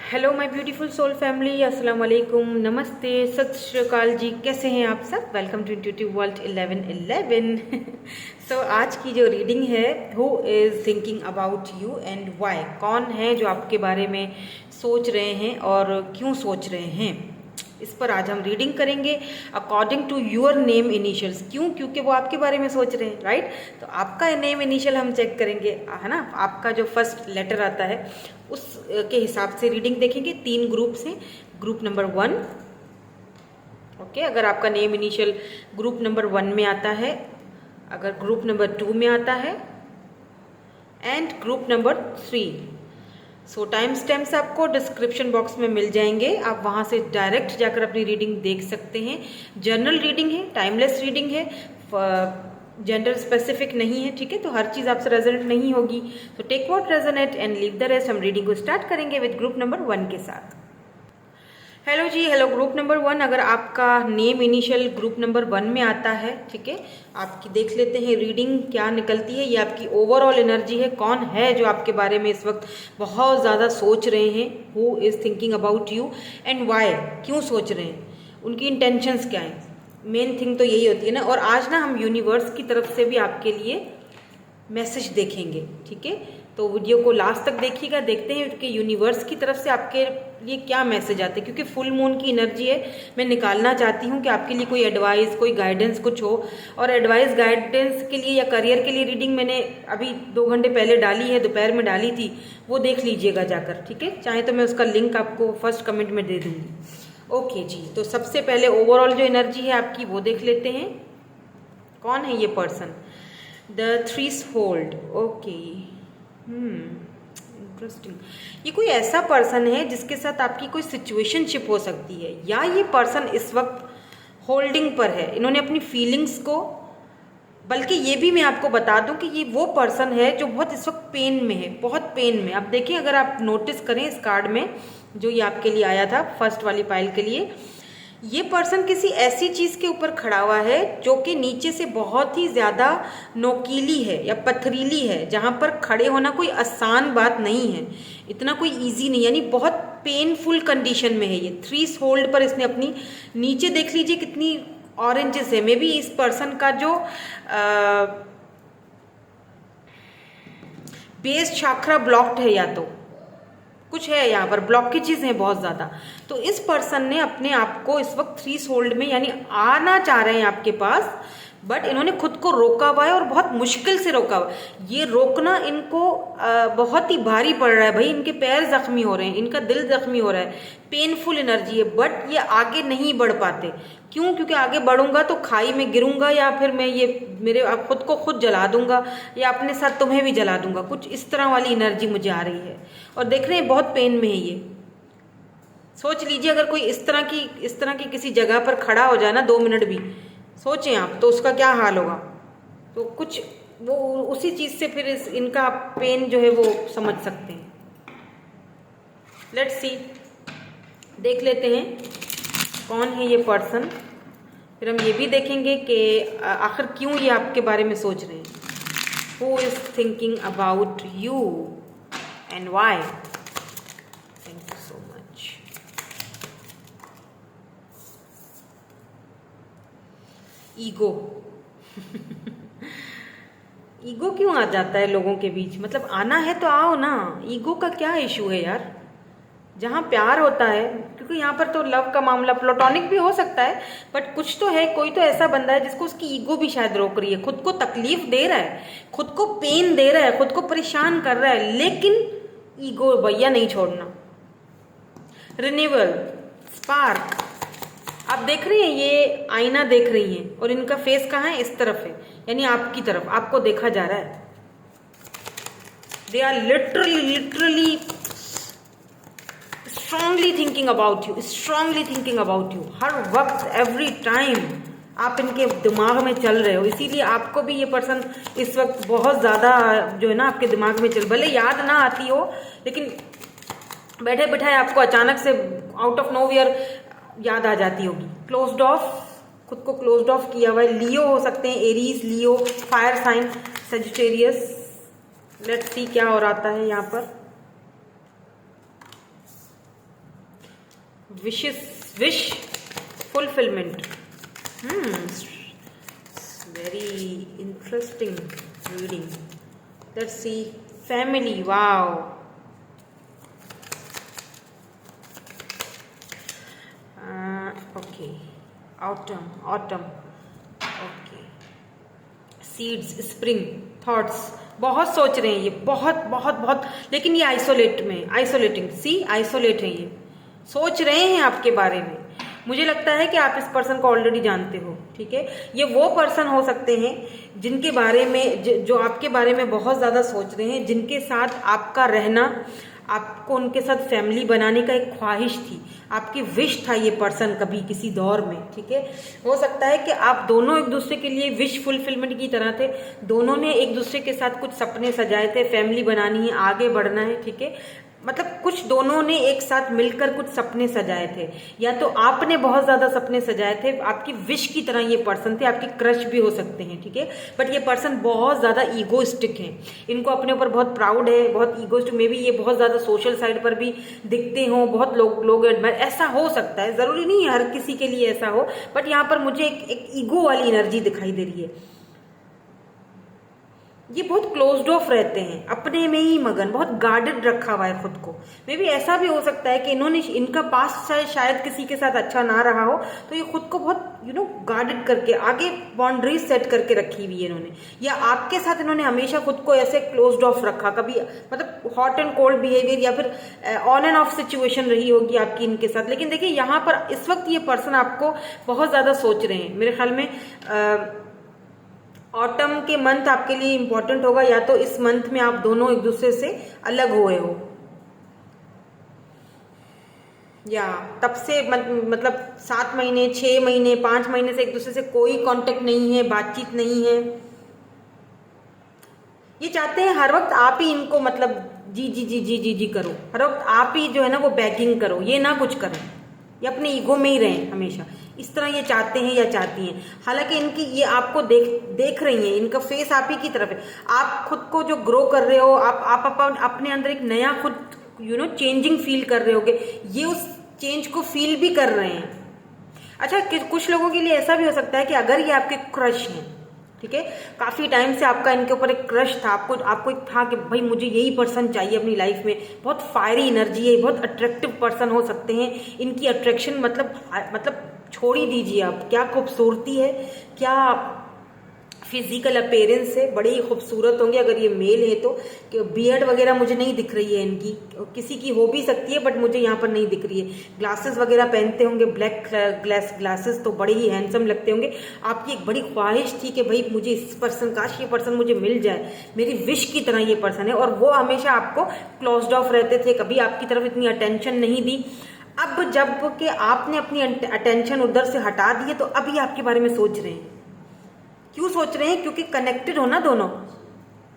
Hello my beautiful soul family, अस्सलाम वालेकुम, नमस्ते, सत श्री अकाल जी। कैसे हैं आप सब? Welcome to intuitive world 1111। So आज की जो रीडिंग है, who is thinking about you and why, कौन है जो आपके बारे में सोच रहे हैं और क्यों सोच रहे हैं, इस पर आज हम रीडिंग करेंगे according to your name initials. क्यों? क्योंकि वो आपके बारे में सोच रहे हैं, राइट? तो आपका नेम इनिशियल हम चेक करेंगे, है ना? आपका जो फर्स्ट लेटर आता है उस के हिसाब से रीडिंग देखेंगे। 3 ग्रुप्स हैं। ग्रुप नंबर 1, ओके, अगर आपका नेम इनिशियल ग्रुप नंबर 1 में आता है, अगर ग्रुप नंबर 2 में आता है and group number 3। So time stamps आपको डिस्क्रिप्शन बॉक्स में मिल जाएंगे, आप वहाँ से डायरेक्ट जाकर अपनी रीडिंग देख सकते हैं। जनरल रीडिंग है, टाइमलेस रीडिंग है, जेंडर स्पेसिफिक नहीं है, ठीक है? तो हर चीज़ आपसे रेजोनेट नहीं होगी, तो take what resonate and leave the rest. हम रीडिंग को स्टार्ट करेंगे विद ग्रुप नंबर 1 के साथ। हेलो जी, हेलो ग्रुप नंबर 1। अगर आपका नेम इनिशियल ग्रुप नंबर 1 में आता है, ठीक है, आपकी देख लेते हैं रीडिंग क्या निकलती है। ये आपकी ओवरऑल एनर्जी है, कौन है जो आपके बारे में इस वक्त बहुत ज़्यादा सोच रहे हैं, who is thinking about you and why, क्यों सोच रहे हैं, उनकी इंटेंशंस क्या हैं। मेन थिंग तो यही होती है ना। और आज ना हम यूनिवर्स की तरफ से भी आपके लिए मैसेज देखेंगे, ठीक है? तो वीडियो को लास्ट तक देखिएगा, देखते हैं कि यूनिवर्स की तरफ से आपके लिए क्या मैसेज आते हैं, क्योंकि फुल मून की एनर्जी है। मैं निकालना चाहती हूँ कि आपके लिए कोई एडवाइस, कोई गाइडेंस कुछ हो। और एडवाइस गाइडेंस के लिए या करियर के लिए रीडिंग मैंने अभी 2 घंटे पहले डाली है, दोपहर में डाली थी, वो देख लीजिएगा जाकर, ठीक है? चाहे तो मैं उसका लिंक आपको फर्स्ट कमेंट में दे दूँगी। ओके जी, तो सबसे पहले ओवरऑल जो एनर्जी है आपकी वो देख लेते हैं। कौन है ये person? The threshold, okay, interesting. ये कोई ऐसा पर्सन है जिसके साथ आपकी कोई सिचुएशनशिप हो सकती है, या ये पर्सन इस वक्त होल्डिंग पर है। इन्होंने अपनी फीलिंग्स को, बल्कि ये भी मैं आपको बता दूं कि ये वो पर्सन है जो बहुत इस वक्त पेन में है, बहुत पेन में। आप देखिए, अगर आप नोटिस करें इस कार्ड में जो ये आपके लिए आया था फर्स्ट वाली पाइल के लिए, ये पर्सन किसी ऐसी चीज़ के ऊपर खड़ा हुआ है जो कि नीचे से बहुत ही ज़्यादा नोकीली है या पथरीली है, जहाँ पर खड़े होना कोई आसान बात नहीं है, इतना कोई इजी नहीं, यानी बहुत पेनफुल कंडीशन में है ये। थ्रीसहोल्ड पर इसने अपनी, नीचे देख लीजिए कितनी ऑरेंजेस है। मे बी इस पर्सन का जो बेस चाक्रा ब्लॉक्ड है, या तो कुछ है यहाँ पर, ब्लॉकेजेस हैं बहुत ज़्यादा। तो इस पर्सन ने अपने आप को इस वक्त थ्रीसहोल्ड में, यानी आना चाह रहे हैं आपके पास, बट इन्होंने खुद को रोका हुआ है और बहुत मुश्किल से रोका हुआ है। ये रोकना इनको बहुत ही भारी पड़ रहा है भाई। इनके पैर जख्मी हो रहे हैं, इनका दिल जख्मी हो रहा है, पेनफुल एनर्जी है, बट ये आगे नहीं बढ़ पाते। क्यों? क्योंकि आगे बढ़ूंगा तो खाई में गिरूंगा, या फिर मैं ये मेरे खुद को खुद जला दूंगा, या अपने साथ तुम्हें भी जला दूंगा, कुछ इस तरह वाली एनर्जी मुझे आ रही है। और देख रहे हैं बहुत पेन में है ये। सोच लीजिए, अगर कोई इस तरह की किसी जगह पर खड़ा हो जाए ना 2 मिनट भी, सोचें आप, तो उसका क्या हाल होगा। तो कुछ वो उसी चीज़ से फिर इनका पेन जो है वो समझ सकते हैं। लेट्स सी, देख लेते हैं कौन है ये पर्सन। फिर हम ये भी देखेंगे कि आखिर क्यों ये आपके बारे में सोच रहे हैं। Who is thinking about you and why. Thank you so much. Ego. Ego क्यों आ जाता है लोगों के बीच? मतलब आना है तो आओ ना, ईगो का क्या इशू है यार? जहाँ प्यार होता है, क्योंकि यहाँ पर तो लव का मामला प्लेटोनिक भी हो सकता है, बट कुछ तो है, कोई तो ऐसा बंदा है जिसको उसकी ईगो भी शायद रोक रही है, खुद को तकलीफ दे रहा है, खुद को पेन दे रहा है, खुद को परेशान कर रहा है, लेकिन ईगो भैया नहीं छोड़ना। Renewal, spark. आप देख रही हैं, ये आईना देख रही हैं, और इनका फेस कहाँ है? इस तरफ है, यानी आपकी तरफ, आपको देखा जा रहा है। They are literally strongly thinking about you, strongly thinking about you. हर वक्त, एवरी टाइम आप इनके दिमाग में चल रहे हो, इसीलिए आपको भी ये पर्सन इस वक्त बहुत ज़्यादा जो है ना आपके दिमाग में चल, भले याद ना आती हो, लेकिन बैठे बैठाए आपको अचानक से आउट ऑफ नोवेयर याद आ जाती होगी। क्लोज्ड ऑफ, खुद को क्लोज्ड ऑफ किया हुआ है। लियो हो सकते हैं, Aries, Leo, fire sign, Sagittarius. Let's see क्या और आता है यहाँ पर। Wish fulfilment. Very interesting reading. Let's see family. Wow, okay, autumn, okay, seeds, spring, thoughts. बहुत सोच रहे हैं ये, बहुत बहुत बहुत, लेकिन ये आइसोलेटिंग, सी आइसोलेट है ये, सोच रहे हैं आपके बारे में। मुझे लगता है कि आप इस पर्सन को ऑलरेडी जानते हो, ठीक है। ये वो पर्सन हो सकते हैं जिनके बारे में जो आपके बारे में बहुत ज्यादा सोच रहे हैं, जिनके साथ आपका रहना, आपको उनके साथ फैमिली बनाने का एक ख्वाहिश थी, आपकी विश था ये पर्सन कभी किसी दौर में, ठीक है। हो सकता है कि आप दोनों एक दूसरे के लिए विश फुलफिलमेंट की तरह थे, दोनों ने एक दूसरे के साथ कुछ सपने सजाए थे, फैमिली बनानी है, आगे बढ़ना है, ठीक है। मतलब कुछ दोनों ने एक साथ मिलकर कुछ सपने सजाए थे, या तो आपने बहुत ज्यादा सपने सजाए थे, आपकी विश की तरह ये पर्सन थे, आपकी क्रश भी हो सकते हैं, ठीक है। बट ये पर्सन बहुत ज्यादा ईगोइस्टिक है, इनको अपने ऊपर बहुत प्राउड है, बहुत ईगोइस्टिक, मे बी ये बहुत ज्यादा सोशल साइड पर भी दिखते हो, बहुत लोग एडमायर, ऐसा हो सकता है, जरूरी नहीं है हर किसी के लिए ऐसा हो, बट यहाँ पर मुझे एक ईगो वाली एनर्जी दिखाई दे रही है। ये बहुत क्लोज्ड ऑफ रहते हैं, अपने में ही मगन, बहुत गार्डेड रखा हुआ है खुद को। मे बी ऐसा भी हो सकता है कि इनका पास्ट शायद किसी के साथ अच्छा ना रहा हो, तो ये खुद को बहुत गार्डेड करके आगे बाउंड्रीज सेट करके रखी हुई है इन्होंने, या आपके साथ इन्होंने हमेशा खुद को ऐसे क्लोज्ड ऑफ रखा, कभी मतलब हॉट एंड कोल्ड बिहेवियर या फिर ऑन एंड ऑफ सिचुएशन रही होगी आपकी इनके साथ। लेकिन देखिए यहाँ पर इस वक्त ये पर्सन आपको बहुत ज्यादा सोच रहे हैं, मेरे ख्याल में ऑटम के मंथ आपके लिए इंपॉर्टेंट होगा, या तो इस मंथ में आप दोनों एक दूसरे से अलग हुए हो, या तब से मतलब 7 महीने, 6 महीने, 5 महीने से एक दूसरे से कोई कांटेक्ट नहीं है, बातचीत नहीं है। ये चाहते हैं हर वक्त आप ही इनको मतलब जी जी जी जी जी जी करो, हर वक्त आप ही जो है ना वो बैगिंग करो, ये ना कुछ करो, ये अपने ईगो में ही रहें हमेशा, इस तरह ये चाहते हैं या चाहती हैं। हालांकि इनकी ये आपको देख रही हैं, इनका फेस आप ही की तरफ है, आप खुद को जो ग्रो कर रहे हो, आप अपने अंदर एक नया खुद चेंजिंग फील कर रहे होगे, ये उस चेंज को फील भी कर रहे हैं। अच्छा, कुछ लोगों के लिए ऐसा भी हो सकता है कि अगर ये आपके क्रश हैं, ठीक है, काफी टाइम से आपका इनके ऊपर एक क्रश था, आपको एक था कि भाई मुझे यही पर्सन चाहिए अपनी लाइफ में, बहुत फायरी एनर्जी है, बहुत अट्रैक्टिव पर्सन हो सकते हैं, इनकी अट्रैक्शन मतलब छोड़ ही दीजिए आप, क्या खूबसूरती है, क्या फिजिकल अपीयरेंस है, बड़े ही खूबसूरत होंगे अगर ये मेल है तो। बियर्ड वगैरह मुझे नहीं दिख रही है इनकी, किसी की हो भी सकती है बट मुझे यहाँ पर नहीं दिख रही है। ग्लासेस वगैरह पहनते होंगे, ब्लैक ग्लासेस, तो बड़े ही हैंडसम लगते होंगे। आपकी एक बड़ी ख्वाहिश थी कि भाई मुझे इस पर्सन, काश ये पर्सन मुझे मिल जाए, मेरी विश की तरह ये पर्सन है, और वो हमेशा आपको क्लोज्ड ऑफ रहते थे, कभी आपकी तरफ इतनी अटेंशन नहीं दी। अब जब कि आपने अपनी अटेंशन उधर से हटा दी है, तो अभी आपके बारे में सोच रहे हैं। क्यों सोच रहे हैं? क्योंकि कनेक्टेड हो ना, दोनों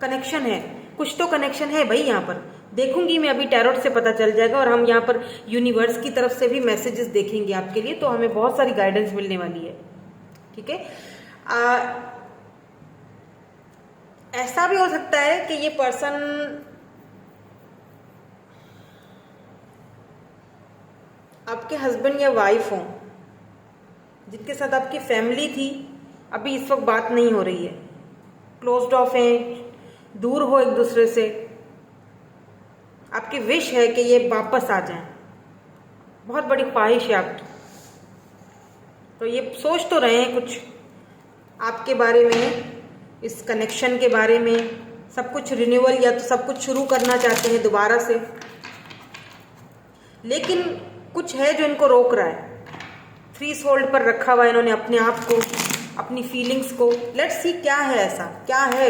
कनेक्शन है, कुछ तो कनेक्शन है भाई। यहाँ पर देखूंगी मैं, अभी टैरोट से पता चल जाएगा, और हम यहाँ पर यूनिवर्स की तरफ से भी मैसेजेस देखेंगे आपके लिए, तो हमें बहुत सारी गाइडेंस मिलने वाली है, ठीक है। ऐसा भी हो सकता है कि ये पर्सन आपके हस्बैंड या वाइफ हो, जिनके साथ आपकी फैमिली थी, अभी इस वक्त बात नहीं हो रही है, क्लोज्ड ऑफ है, दूर हो एक दूसरे से। आपकी विश है कि ये वापस आ जाएं, बहुत बड़ी ख्वाहिश है आपकी। तो ये सोच तो रहे हैं कुछ आपके बारे में, इस कनेक्शन के बारे में, सब कुछ रिन्यूअल या तो सब कुछ शुरू करना चाहते हैं दोबारा से, लेकिन कुछ है जो इनको रोक रहा है। फ्रीज होल्ड पर रखा हुआ है इन्होंने अपने आप को, अपनी फीलिंग्स को। लेट्स सी क्या है, ऐसा क्या है,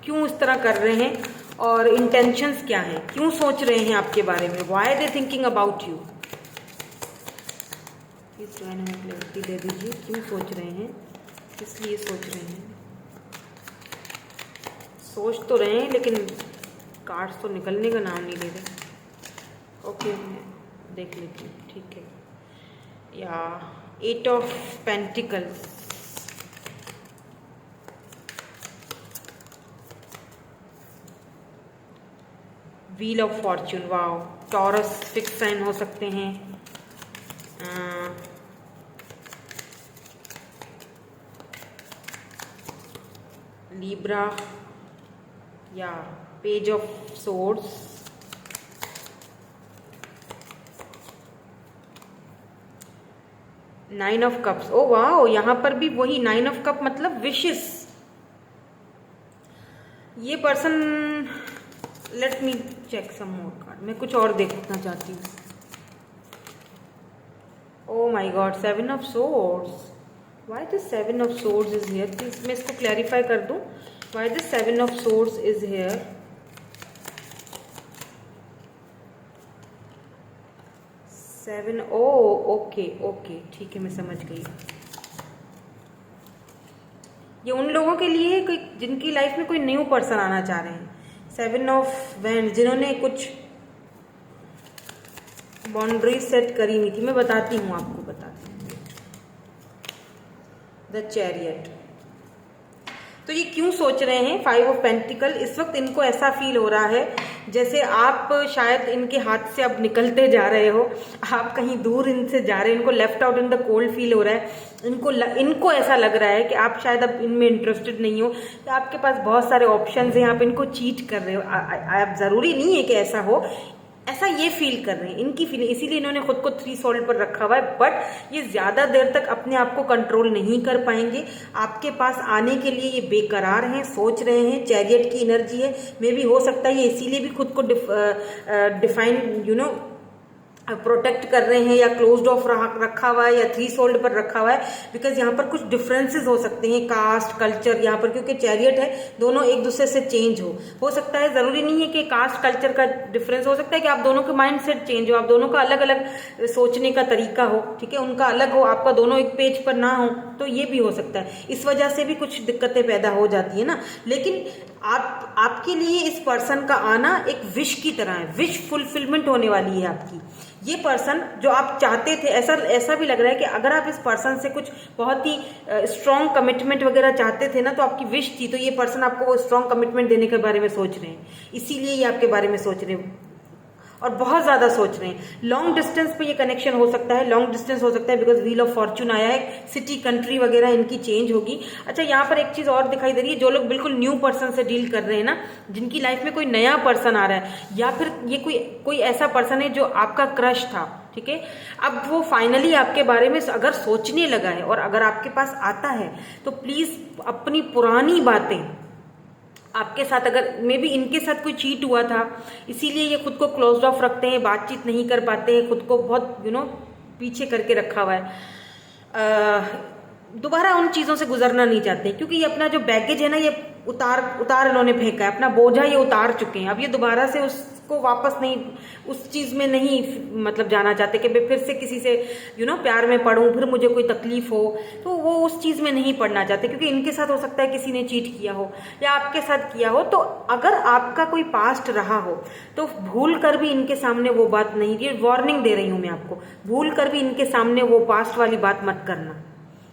क्यों इस तरह कर रहे हैं, और इंटेंशंस क्या हैं, क्यों सोच रहे हैं आपके बारे में, why they thinking about you. Please जो है ना क्लैरिटी दे दीजिए, क्यों सोच रहे हैं, इसलिए सोच रहे हैं। सोच तो रहे हैं लेकिन कार्ड्स तो निकलने का नाम नहीं ले रहे। ओके, मैं देख लेती हूँ, ठीक है। या 8 of pentacles, wheel of fortune, wow, Taurus fix sign हो सकते हैं, लिब्रा या page of swords, nine of cups. ओ वाह, यहाँ पर भी वही नाइन ऑफ कप मतलब विशेस। ये person, let me check some more card, मैं कुछ और देखना चाहती हूँ। Oh my god, seven of swords. Why this seven of swords is here? Please मैं इसको क्लैरिफाई कर दूँ। Why this seven of swords is here? Seven, oh okay okay, ठीक है, मैं समझ गई। ये उन लोगों के लिए कोई जिनकी लाइफ में कोई न्यू पर्सन आना चाह रहे हैं। सेवन ऑफ वैंड, जिन्होंने कुछ बाउंड्री सेट करी हुई थी। मैं बताती हूँ, आपको बताती हूँ। The chariot. तो ये क्यों सोच रहे हैं फाइव ऑफ पेंटिकल? इस वक्त इनको ऐसा फील हो रहा है जैसे आप शायद इनके हाथ से अब निकलते जा रहे हो, आप कहीं दूर इनसे जा रहे हैं, इनको left out in the cold feel हो रहा है। इनको ऐसा लग रहा है कि आप शायद अब इनमें इंटरेस्टेड नहीं हो, तो आपके पास बहुत सारे ऑप्शंस हैं, आप इनको चीट कर रहे हो। आप जरूरी नहीं है कि ऐसा हो, ऐसा ये फील कर रहे हैं, इनकी फीलिंग, इसीलिए इन्होंने खुद को 3 सोल्ड पर रखा हुआ है। बट ये ज्यादा देर तक अपने आप को कंट्रोल नहीं कर पाएंगे। आपके पास आने के लिए ये बेकरार हैं, सोच रहे हैं। चैरियट की एनर्जी है, मे भी हो सकता है ये इसीलिए भी खुद को डिफाइन प्रोटेक्ट कर रहे हैं, या क्लोज्ड ऑफ रखा हुआ है, या 3 सोल्ड पर रखा हुआ है। बिकॉज यहाँ पर कुछ डिफरेंसेस हो सकते हैं, कास्ट, कल्चर, यहाँ पर क्योंकि चैरियट है, दोनों एक दूसरे से चेंज हो सकता है। जरूरी नहीं है कि कास्ट कल्चर का डिफरेंस, हो सकता है कि आप दोनों के माइंड सेट चेंज हो, आप दोनों का अलग अलग सोचने का तरीका हो, ठीक है, उनका अलग हो, आपका दोनों एक पेज पर ना हो, तो ये भी हो सकता है। इस वजह से भी कुछ दिक्कतें पैदा हो जाती है ना। लेकिन आपके लिए इस पर्सन का आना एक विश की तरह है, विश फुलफिलमेंट होने वाली है आपकी। ये पर्सन जो आप चाहते थे, ऐसा भी लग रहा है कि अगर आप इस पर्सन से कुछ बहुत ही स्ट्रॉन्ग कमिटमेंट वगैरह चाहते थे ना, तो आपकी विश थी, तो ये पर्सन आपको वो स्ट्रॉन्ग कमिटमेंट देने के बारे में सोच रहे हैं, इसीलिए ये आपके बारे में सोच रहे हैं और बहुत ज्यादा सोच रहे हैं। लॉन्ग डिस्टेंस पे ये कनेक्शन हो सकता है, लॉन्ग डिस्टेंस हो सकता है, बिकॉज व्हील ऑफ फॉर्च्यून आया है, सिटी, कंट्री वगैरह इनकी चेंज होगी। अच्छा, यहाँ पर एक चीज और दिखाई दे रही है, जो लोग बिल्कुल न्यू पर्सन से डील कर रहे हैं ना, जिनकी लाइफ में कोई नया पर्सन आ रहा है, या फिर ये कोई ऐसा पर्सन है जो आपका क्रश था, ठीक है, अब वो फाइनली आपके बारे में अगर सोचने लगा है और अगर आपके पास आता है, तो प्लीज अपनी पुरानी बातें आपके साथ, अगर मे बी इनके साथ कोई चीट हुआ था, इसीलिए ये खुद को क्लोज्ड ऑफ रखते हैं, बातचीत नहीं कर पाते हैं, खुद को बहुत पीछे करके रखा हुआ है। दोबारा उन चीज़ों से गुजरना नहीं चाहते, क्योंकि ये अपना जो बैगेज है ना, ये उतार इन्होंने फेंका है, अपना बोझा ये उतार चुके हैं। अब ये दोबारा से उसको वापस नहीं, उस चीज़ में नहीं मतलब जाना चाहते कि मैं फिर से किसी से प्यार में पड़ूं, फिर मुझे कोई तकलीफ हो, तो वो उस चीज़ में नहीं पड़ना चाहते। क्योंकि इनके साथ हो सकता है किसी ने चीट किया हो या आपके साथ किया हो, तो अगर आपका कोई पास्ट रहा हो, तो भूल कर भी इनके सामने वो बात नहीं, ये वार्निंग दे रही हूँ मैं आपको, भूल कर भी इनके सामने वो पास्ट वाली बात मत करना,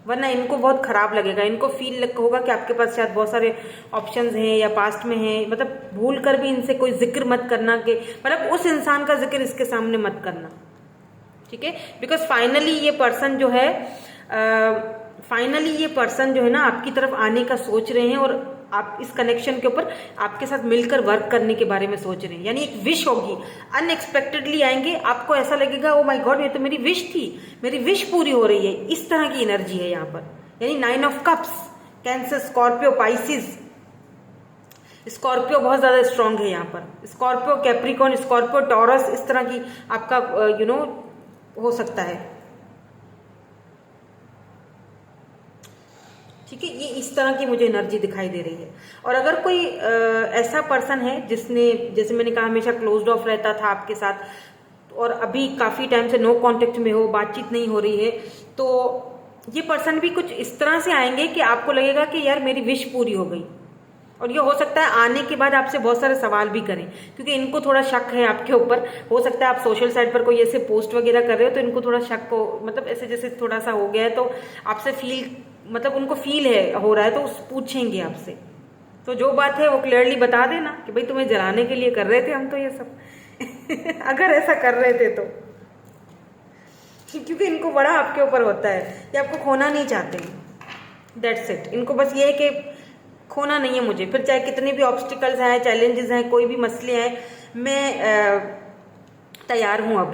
वरना इनको बहुत खराब लगेगा। इनको फील होगा कि आपके पास शायद बहुत सारे ऑप्शंस हैं या पास्ट में हैं, मतलब भूल कर भी इनसे कोई जिक्र मत करना, कि मतलब उस इंसान का जिक्र इसके सामने मत करना, ठीक है। बिकॉज फाइनली ये पर्सन जो है ना आपकी तरफ आने का सोच रहे हैं, और आप इस कनेक्शन के ऊपर आपके साथ मिलकर वर्क करने के बारे में सोच रहे हैं। यानी एक विश होगी, अनएक्सपेक्टेडली आएंगे, आपको ऐसा लगेगा ओ माय गॉड, ये तो मेरी विश थी, मेरी विश पूरी हो रही है। इस तरह की एनर्जी है यहाँ पर। यानी 9 of cups, cancer, Scorpio, Pisces. Scorpio बहुत ज्यादा स्ट्रांग है यहाँ पर, स्कॉर्पियो, कैप्रिकॉर्न, स्कॉर्पियो, टॉरस, इस तरह की आपका हो सकता है, ठीक है। ये इस तरह की मुझे एनर्जी दिखाई दे रही है। और अगर कोई ऐसा पर्सन है जिसने, जैसे मैंने कहा, हमेशा क्लोज्ड ऑफ रहता था आपके साथ और अभी काफी टाइम से नो कांटेक्ट में हो, बातचीत नहीं हो रही है, तो ये पर्सन भी कुछ इस तरह से आएंगे कि आपको लगेगा कि यार मेरी विश पूरी हो गई। और ये हो सकता है आने के बाद आपसे बहुत सारे सवाल भी करें, क्योंकि इनको थोड़ा शक है आपके ऊपर। हो सकता है आप सोशल साइट पर कोई ऐसे पोस्ट वगैरह कर रहे हो, तो इनको थोड़ा शक हो, मतलब ऐसे जैसे थोड़ा सा हो गया है, तो आपसे मतलब उनको फील हो रहा है, तो पूछेंगे आपसे। तो जो बात है वो क्लियरली बता देना कि भाई तुम्हें जलाने के लिए कर रहे थे हम तो ये सब अगर ऐसा कर रहे थे तो क्योंकि इनको बड़ा आपके ऊपर होता है, ये आपको खोना नहीं चाहते हैं। That's it. इनको बस ये है कि खोना नहीं है मुझे, फिर चाहे कितने भी ऑब्स्टिकल्स आए, चैलेंजेस हैं, कोई भी मसले आए, मैं तैयार हूँ अब,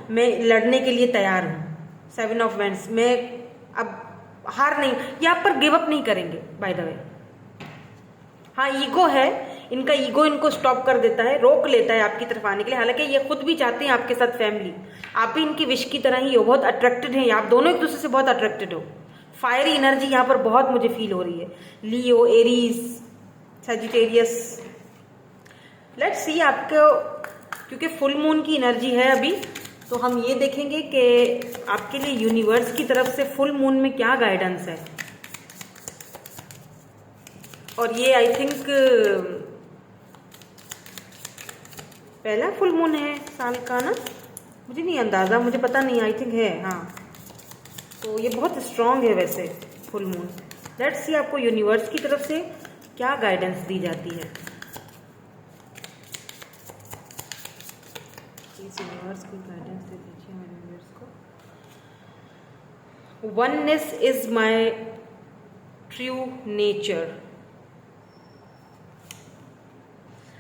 मैं लड़ने के लिए तैयार हूँ। 7 ऑफ वैंड्स में अब हार नहीं, ये आप पर गिव अप नहीं करेंगे बाय द वे। हाँ, ईगो है इनका, ईगो इनको स्टॉप कर देता है, रोक लेता है आपकी तरफ आने के लिए। हालांकि ये खुद भी चाहते हैं आपके साथ फैमिली, आप भी इनकी विश की तरह ही हो, बहुत अट्रैक्टेड हैं, आप दोनों एक दूसरे से बहुत अट्रैक्टेड हो। फायरी एनर्जी यहाँ पर बहुत मुझे फील हो रही है। लियो, एरीज, सजिटेरियस। लेट्स सी आपको, क्योंकि फुल मून की एनर्जी है अभी, तो हम ये देखेंगे कि आपके लिए यूनिवर्स की तरफ से फुल मून में क्या गाइडेंस है। और ये आई थिंक पहला फुल मून है साल का ना, मुझे नहीं अंदाज़ा, मुझे पता नहीं, आई थिंक है, हाँ। तो ये बहुत स्ट्रांग है वैसे फुल मून। लेट्स सी आपको यूनिवर्स की तरफ से क्या गाइडेंस दी जाती है। इस यूनिवर्स की गाइडेंस दे दीजिए मेरे यूनिवर्स को। Oneness is my true nature.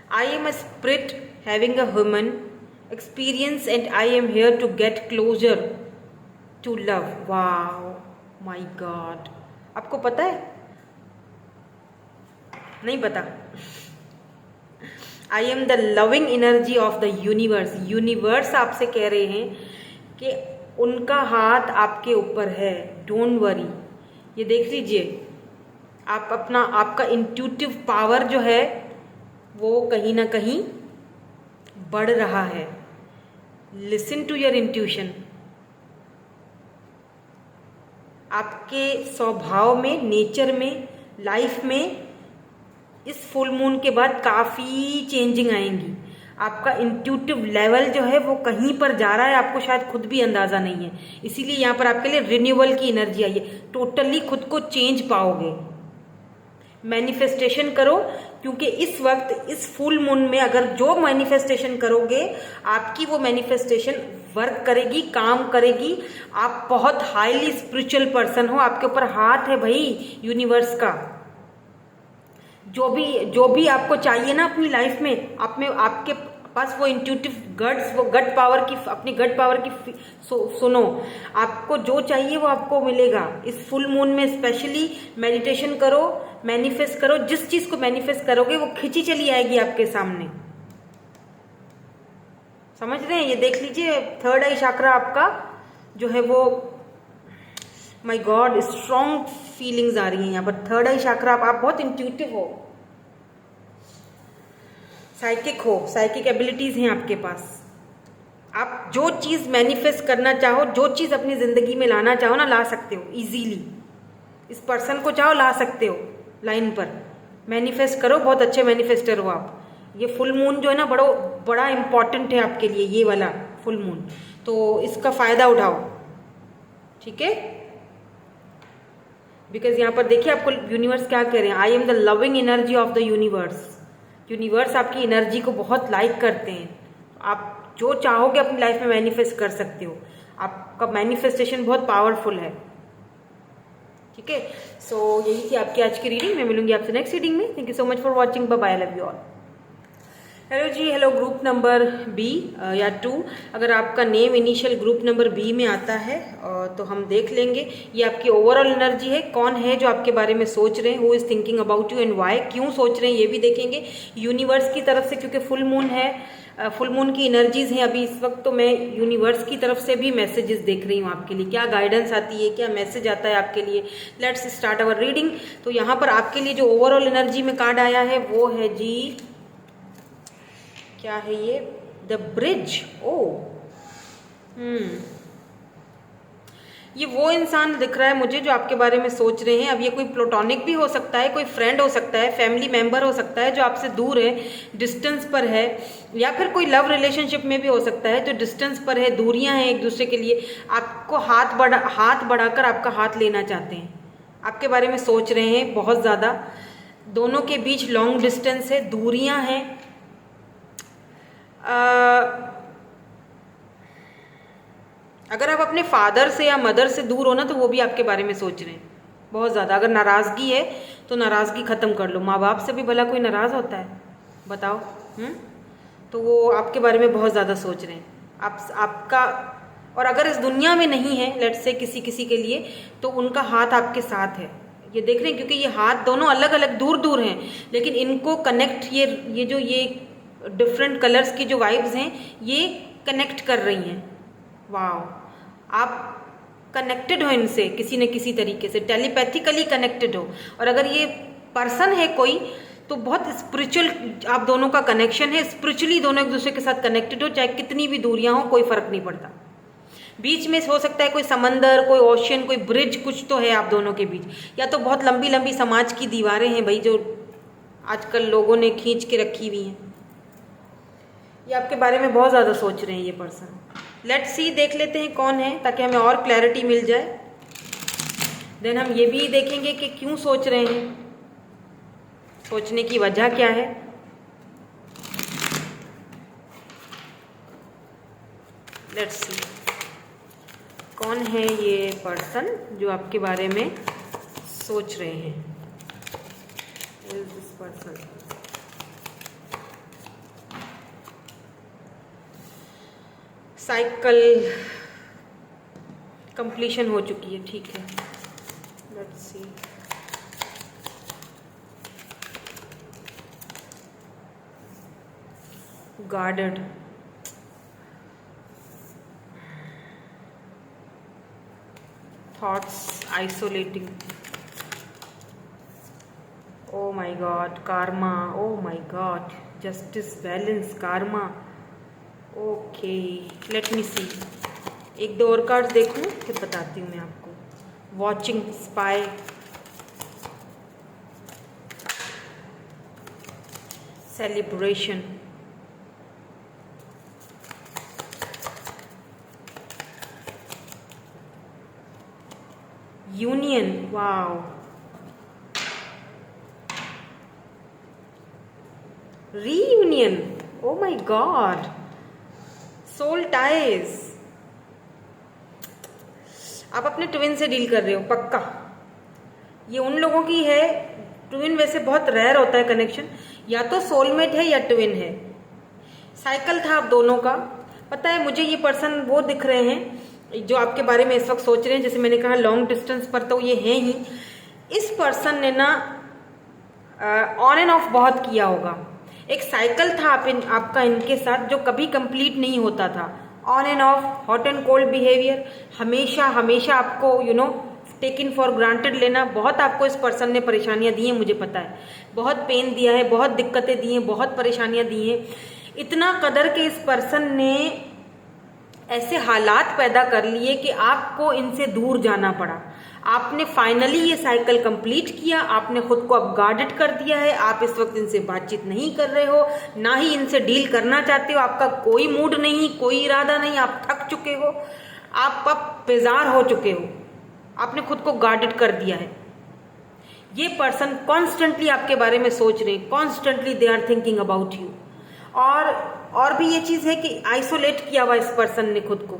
I am a spirit having a human experience and I am here to get closer to love. Wow, my God. आपको पता है? नहीं पता? I am the loving energy of the universe. Universe आपसे कह रहे हैं कि उनका हाथ आपके ऊपर है, डोंट वरी। ये देख लीजिए, आप अपना, आपका इंट्यूटिव पावर जो है वो कहीं ना कहीं बढ़ रहा है। Listen to your intuition. आपके स्वभाव में, नेचर में, लाइफ में इस फुल मून के बाद काफ़ी चेंजिंग आएंगी। आपका इंट्यूटिव लेवल जो है वो कहीं पर जा रहा है, आपको शायद खुद भी अंदाज़ा नहीं है। इसीलिए यहाँ पर आपके लिए रिन्यूअल की एनर्जी आई है। टोटली खुद को चेंज पाओगे। मैनिफेस्टेशन करो, क्योंकि इस वक्त इस फुल मून में अगर जो मैनिफेस्टेशन करोगे, आपकी वो मैनिफेस्टेशन वर्क करेगी, काम करेगी। आप बहुत हाईली स्पिरिचुअल पर्सन हो, आपके ऊपर हाथ है भाई यूनिवर्स का। जो भी आपको चाहिए ना अपनी लाइफ में, आप में, आपके पास वो इंट्यूटिव गट्स, वो गट पावर की, अपनी गट पावर की सुनो। आपको जो चाहिए वो आपको मिलेगा। इस फुल मून में स्पेशली मेडिटेशन करो, मैनिफेस्ट करो। जिस चीज को मैनिफेस्ट करोगे वो खिंची चली आएगी आपके सामने। समझ रहे हैं? ये देख लीजिए, थर्ड आई चक्रा आपका जो है वो, माय गॉड, स्ट्रॉन्ग फीलिंग्स आ रही हैं यहाँ पर। थर्ड आई चक्रा, आप बहुत इंट्यूटिव हो, साइकिक हो, साइकिक एबिलिटीज हैं आपके पास। आप जो चीज़ मैनिफेस्ट करना चाहो, जो चीज़ अपनी ज़िंदगी में लाना चाहो ना, ला सकते हो इजीली। इस पर्सन को चाहो ला सकते हो लाइन पर। मैनिफेस्ट करो, बहुत अच्छे मैनिफेस्टर हो आप। ये फुल मून जो है ना, बड़ा इंपॉर्टेंट है आपके लिए, ये वाला फुल मून, तो इसका फ़ायदा उठाओ, ठीक है। बिकॉज यहाँ पर देखिए आपको यूनिवर्स क्या कह रहे हैं, I am the loving energy of the universe. Universe आपकी एनर्जी को बहुत लाइक करते हैं। आप जो चाहोगे अपनी लाइफ में मैनिफेस्ट कर सकते हो। आपका मैनिफेस्टेशन बहुत पावरफुल है, ठीक है। सो यही थी आपकी आज की रीडिंग। मैं मिलूंगी आपसे नेक्स्ट रीडिंग में। Thank you so much for watching. Bye bye, love you all. Hello जी, हेलो। ग्रुप नंबर बी या 2, अगर आपका name initial group number B में आता है तो हम देख लेंगे। ये आपकी ओवरऑल एनर्जी है, कौन है जो आपके बारे में सोच रहे हैं, who is thinking about you and why, क्यों सोच रहे हैं ये भी देखेंगे। यूनिवर्स की तरफ से, क्योंकि फुल मून है, फुल मून की एनर्जीज हैं अभी इस वक्त, तो मैं यूनिवर्स की तरफ से भी मैसेजेस देख रही हूँ आपके लिए। क्या गाइडेंस आती है, क्या मैसेज आता है आपके लिए। Let's start our reading. तो यहाँ पर आपके लिए जो ओवरऑल एनर्जी में कार्ड आया है वो है जी, क्या है ये, द ब्रिज। ओ ये वो इंसान दिख रहा है मुझे जो आपके बारे में सोच रहे हैं। अब ये कोई प्लेटोनिक भी हो सकता है, कोई फ्रेंड हो सकता है, फैमिली मेंबर हो सकता है जो आपसे दूर है, डिस्टेंस पर है, या फिर कोई लव रिलेशनशिप में भी हो सकता है जो डिस्टेंस पर है, दूरियां हैं एक दूसरे के लिए। आपको हाथ बढ़ाकर आपका हाथ लेना चाहते हैं, आपके बारे में सोच रहे हैं बहुत ज़्यादा। दोनों के बीच लॉन्ग डिस्टेंस है, दूरियां हैं। अगर आप अपने फादर से या मदर से दूर हो ना, तो वो भी आपके बारे में सोच रहे हैं बहुत ज़्यादा। अगर नाराज़गी है तो नाराज़गी ख़त्म कर लो। माँ बाप से भी भला कोई नाराज़ होता है, बताओ? तो वो आपके बारे में बहुत ज़्यादा सोच रहे हैं आपका। और अगर इस दुनिया में नहीं है, लेट्स से किसी किसी के लिए, तो उनका हाथ आपके साथ है। ये देख रहे हैं, क्योंकि ये हाथ दोनों अलग अलग दूर दूर हैं, लेकिन इनको कनेक्ट, ये जो ये डिफरेंट कलर्स की जो वाइब्स हैं, ये कनेक्ट कर रही हैं। वाह, आप कनेक्टेड हो इनसे किसी न किसी तरीके से, टेलीपैथिकली कनेक्टेड हो। और अगर ये पर्सन है कोई, तो बहुत स्पिरिचुअल आप दोनों का कनेक्शन है। स्पिरिचुअली दोनों एक दूसरे के साथ कनेक्टेड हो, चाहे कितनी भी दूरियां हो, कोई फर्क नहीं पड़ता। बीच में हो सकता है कोई समंदर, कोई ओशियन, कोई ब्रिज, कुछ तो है आप दोनों के बीच, या तो बहुत लंबी लंबी समाज की दीवारें हैं भाई, जो आजकल लोगों ने खींच के रखी हुई हैं। ये आपके बारे में बहुत ज़्यादा सोच रहे हैं ये पर्सन। लेट्स सी, देख लेते हैं कौन है, ताकि हमें और क्लैरिटी मिल जाए। देन हम ये भी देखेंगे कि क्यों सोच रहे हैं, सोचने की वजह क्या है। लेट्स सी, कौन है ये पर्सन जो आपके बारे में सोच रहे हैं। Who is this person? Cycle completion हो चुकी है, ठीक है। Let's see, guarded, thoughts isolating, oh my god, karma, oh my god, justice, balance, karma. Okay, let me see, एक दो और कार्ड्स देखूं फिर बताती हूँ मैं आपको। Watching, spy, celebration, union, wow, reunion, oh my god, soul ties. आप अपने ट्विन से डील कर रहे हो पक्का। ये उन लोगों की है, ट्विन वैसे बहुत रेयर होता है कनेक्शन, या तो सोलमेट है या ट्विन है। साइकिल था आप दोनों का। पता है मुझे, ये पर्सन वो दिख रहे हैं जो आपके बारे में इस वक्त सोच रहे हैं। जैसे मैंने कहा लॉन्ग डिस्टेंस पर तो ये हैं ही। इस पर्सन ने ना ऑन एंड ऑफ बहुत किया होगा। एक साइकिल था आपका इनके साथ, जो कभी कंप्लीट नहीं होता था। On end of, hot and cold behaviour, हमेशा हमेशा आपको टेकन फॉर ग्रांटेड लेना। बहुत आपको इस पर्सन ने परेशानियां दी हैं, मुझे पता है। बहुत पेन दिया है, बहुत दिक्कतें दी हैं, बहुत परेशानियां दी हैं। इतना कदर के इस पर्सन ने ऐसे हालात पैदा कर लिए कि आपको इनसे दूर जाना पड़ा। आपने फाइनली ये साइकिल कंप्लीट किया, आपने खुद को अब गार्डेड कर दिया है। आप इस वक्त इनसे बातचीत नहीं कर रहे हो, ना ही इनसे डील करना चाहते हो। आपका कोई मूड नहीं, कोई इरादा नहीं, आप थक चुके हो, आप अब बेजार हो चुके हो, आपने खुद को गार्डेड कर दिया है। ये पर्सन कॉन्स्टेंटली आपके बारे में सोच रहे हैं, constantly they are thinking about you. और भी ये चीज़ है कि आइसोलेट किया हुआ इस पर्सन ने खुद को।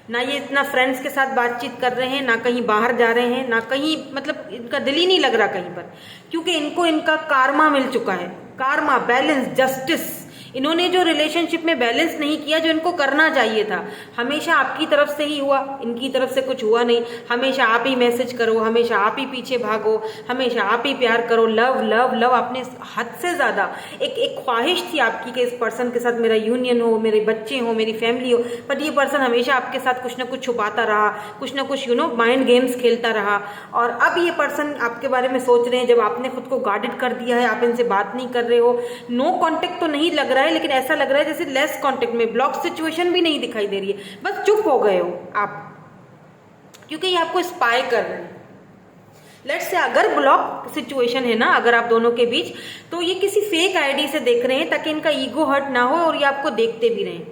ना ये इतना फ्रेंड्स के साथ बातचीत कर रहे हैं, ना कहीं बाहर जा रहे हैं, ना कहीं, मतलब इनका दिल ही नहीं लग रहा कहीं पर, क्योंकि इनको इनका कार्मा मिल चुका है। Karma, balance, justice. इन्होंने जो रिलेशनशिप में बैलेंस नहीं किया जो इनको करना चाहिए था। हमेशा आपकी तरफ से ही हुआ, इनकी तरफ से कुछ हुआ नहीं। हमेशा आप ही मैसेज करो, हमेशा आप ही पीछे भागो, हमेशा आप ही प्यार करो, लव लव लव। आपने हद से ज़्यादा एक ख्वाहिश थी आपकी कि इस पर्सन के साथ मेरा यूनियन हो, मेरे बच्चे हो, मेरी फैमिली हो। बट ये पर्सन हमेशा आपके साथ कुछ ना कुछ छुपाता रहा, कुछ ना कुछ माइंड गेम्स खेलता रहा। और अब ये पर्सन आपके बारे में सोच रहे हैं, जब आपने खुद को गार्डेड कर दिया है, आप इनसे बात नहीं कर रहे हो, नो कॉन्टेक्ट तो नहीं लग रहा है, लेकिन ऐसा लग रहा है जैसे लेस कांटेक्ट में, ब्लॉक सिचुएशन भी नहीं दिखाई दे रही है, बस चुप हो गए हो आप, क्योंकि ये आपको स्पाई कर रहे हैं। लेट्स से अगर ब्लॉक सिचुएशन है ना, अगर आप दोनों के बीच, तो ये किसी फेक आईडी से देख रहे हैं ताकि इनका ईगो हर्ट ना हो और ये आपको देखते भी रहें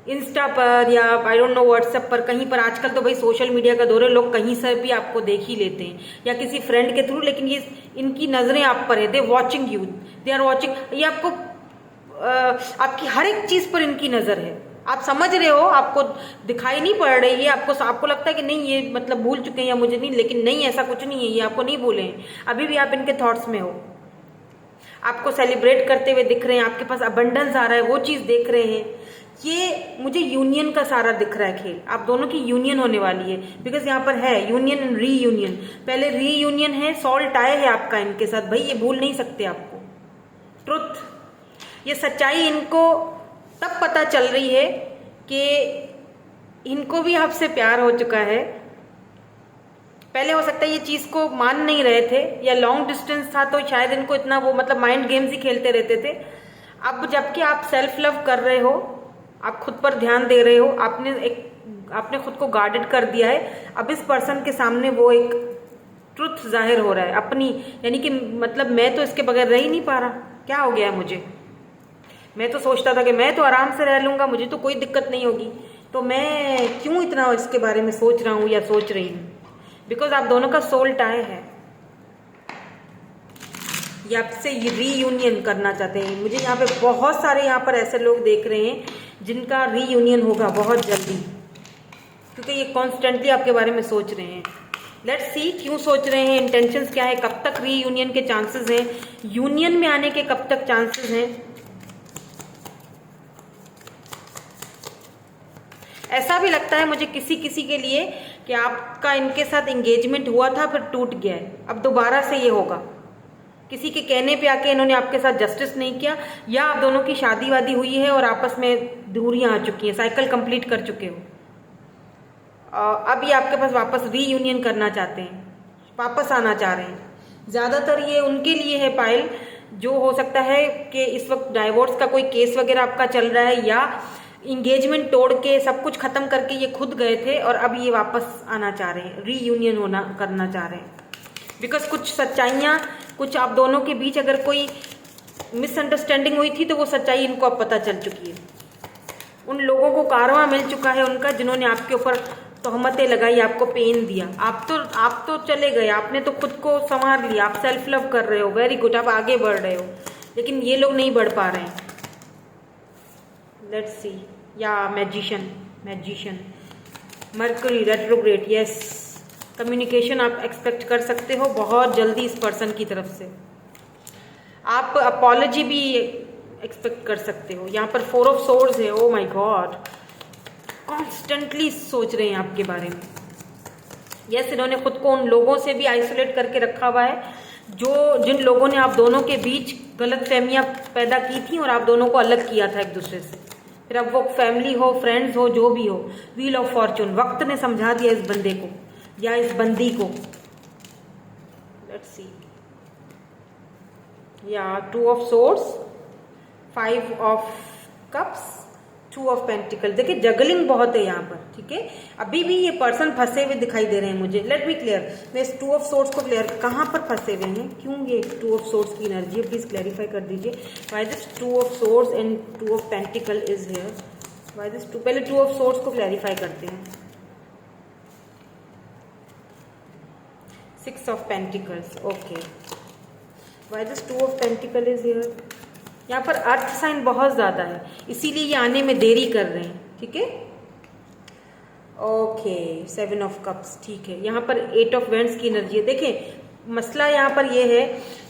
इंस्टा पर या आई डोंट नो व्हाट्सएप पर, कहीं पर। आजकल तो भाई सोशल मीडिया का दौर है, लोग कहीं से भी आपको देख ही लेते हैं, या किसी फ्रेंड के थ्रू। लेकिन ये इनकी नजरें आप पर है, they watching you, they are watching. ये आपको आपकी हर एक चीज पर इनकी नजर है। आप समझ रहे हो, आपको दिखाई नहीं पड़ रही है, आपको लगता है कि नहीं ये मतलब भूल चुके हैं या मुझे नहीं, लेकिन नहीं, ऐसा कुछ नहीं है, ये आपको नहीं भूले हैं, अभी भी आप इनके थॉट्स में हो। आपको सेलिब्रेट करते हुए दिख रहे हैं, आपके पास अबंडेंस आ रहा है, वो चीज देख रहे हैं। ये मुझे यूनियन का सारा दिख रहा है खेल, आप दोनों की यूनियन होने वाली है, बिकॉज यहाँ पर है यूनियन एंड री यूनियन। पहले री यूनियन है, सॉल टाई है आपका इनके साथ, भाई ये भूल नहीं सकते आपको। ट्रुथ, ये सच्चाई इनको तब पता चल रही है कि इनको भी आपसे प्यार हो चुका है। पहले हो सकता है ये चीज को मान नहीं रहे थे, या लॉन्ग डिस्टेंस था तो शायद इनको इतना वो मतलब माइंड गेम्स ही खेलते रहते थे। अब जबकि आप सेल्फ लव कर रहे हो, आप खुद पर ध्यान दे रहे हो, आपने खुद को गार्डेड कर दिया है, अब इस पर्सन के सामने वो एक ट्रुथ जाहिर हो रहा है अपनी, यानी कि मतलब मैं तो इसके बगैर रह ही नहीं पा रहा, क्या हो गया है मुझे। मैं तो सोचता था कि मैं तो आराम से रह लूंगा, मुझे तो कोई दिक्कत नहीं होगी, तो मैं क्यों इतना इसके बारे में सोच रहा हूँ या सोच रही हूँ। बिकॉज आप दोनों का सोल टाई है, ये आपसे रीयूनियन करना चाहते हैं। मुझे यहाँ पे बहुत सारे यहाँ पर ऐसे लोग देख रहे हैं जिनका रीयूनियन होगा बहुत जल्दी, क्योंकि ये कॉन्स्टेंटली आपके बारे में सोच रहे हैं। लेट्स सी क्यों सोच रहे हैं, इंटेंशंस क्या है, कब तक रीयूनियन के चांसेस हैं, यूनियन में आने के कब तक चांसेस हैं। ऐसा भी लगता है मुझे किसी किसी के लिए कि आपका इनके साथ एंगेजमेंट हुआ था फिर टूट गया है, अब दोबारा से ये होगा। किसी के कहने पे आके इन्होंने आपके साथ जस्टिस नहीं किया, या आप दोनों की शादी वादी हुई है और आपस में दूरियां आ चुकी हैं, साइकिल कंप्लीट कर चुके हो। अब ये आपके पास वापस रीयूनियन करना चाहते हैं, वापस आना चाह रहे हैं। ज्यादातर ये उनके लिए है पायल, जो हो सकता है कि इस वक्त डाइवोर्स का कोई केस वगैरह आपका चल रहा है, या इंगेजमेंट तोड़ के सब कुछ खत्म करके ये खुद गए थे और अब ये वापस आना चाह रहे हैं, रीयूनियन होना करना चाह रहे हैं। बिकॉज कुछ सच्चाइयाँ, कुछ आप दोनों के बीच अगर कोई मिसअंडरस्टैंडिंग हुई थी तो वो सच्चाई इनको अब पता चल चुकी है। उन लोगों को कारवां मिल चुका है उनका, जिन्होंने आपके ऊपर तोहमतें लगाई, आपको पेन दिया। आप तो चले गए, आपने तो खुद को संवार लिया, आप सेल्फ लव कर रहे हो, वेरी गुड, आप आगे बढ़ रहे हो, लेकिन ये लोग नहीं बढ़ पा रहे हैं। लेट्स सी, या magician mercury retrograde, yes, communication आप एक्सपेक्ट कर सकते हो बहुत जल्दी इस पर्सन की तरफ से। आप अपॉलॉजी भी एक्सपेक्ट कर सकते हो। यहाँ पर 4 ऑफ सोर्ड्स है, ओ माय गॉड, कॉन्स्टेंटली सोच रहे हैं आपके बारे में। यस, इन्होंने खुद को उन लोगों से भी आइसोलेट करके रखा हुआ है जिन लोगों ने आप दोनों के बीच गलत फहमियां पैदा की थी और आप दोनों को अलग किया था एक दूसरे से। फिर अब वो फैमिली हो, फ्रेंड्स हो, जो भी हो, व्हील ऑफ फॉर्चून, वक्त ने समझा दिया इस बंदे को या इस बंदी को। लेट्स सी, या 2 of swords, 5 of cups, 2 of pentacle. देखिए जगलिंग बहुत है यहाँ पर, ठीक है। अभी भी ये पर्सन फंसे हुए दिखाई दे रहे हैं मुझे। लेट मी क्लियर, मैं इस 2 ऑफ सोर्ड्स को क्लियर, कहाँ पर फंसे हुए हैं, क्यों ये 2 ऑफ सोर्ड्स की एनर्जी है, प्लीज क्लैरिफाई कर दीजिए। Why this 2 of swords and 2 of pentacle is here, why this 2, पहले 2 ऑफ सोर्ड्स को क्लैरिफाई करते हैं। 6 of pentacles, okay, why this 2 of pentacle is here. यहाँ पर अर्थ साइन बहुत ज्यादा है, इसीलिए ये आने में देरी कर रहे हैं, ठीक है। ओके, 7 ऑफ कप्स, ठीक है। यहाँ पर 8 ऑफ वेंड्स की एनर्जी है। देखिए मसला यहाँ पर ये है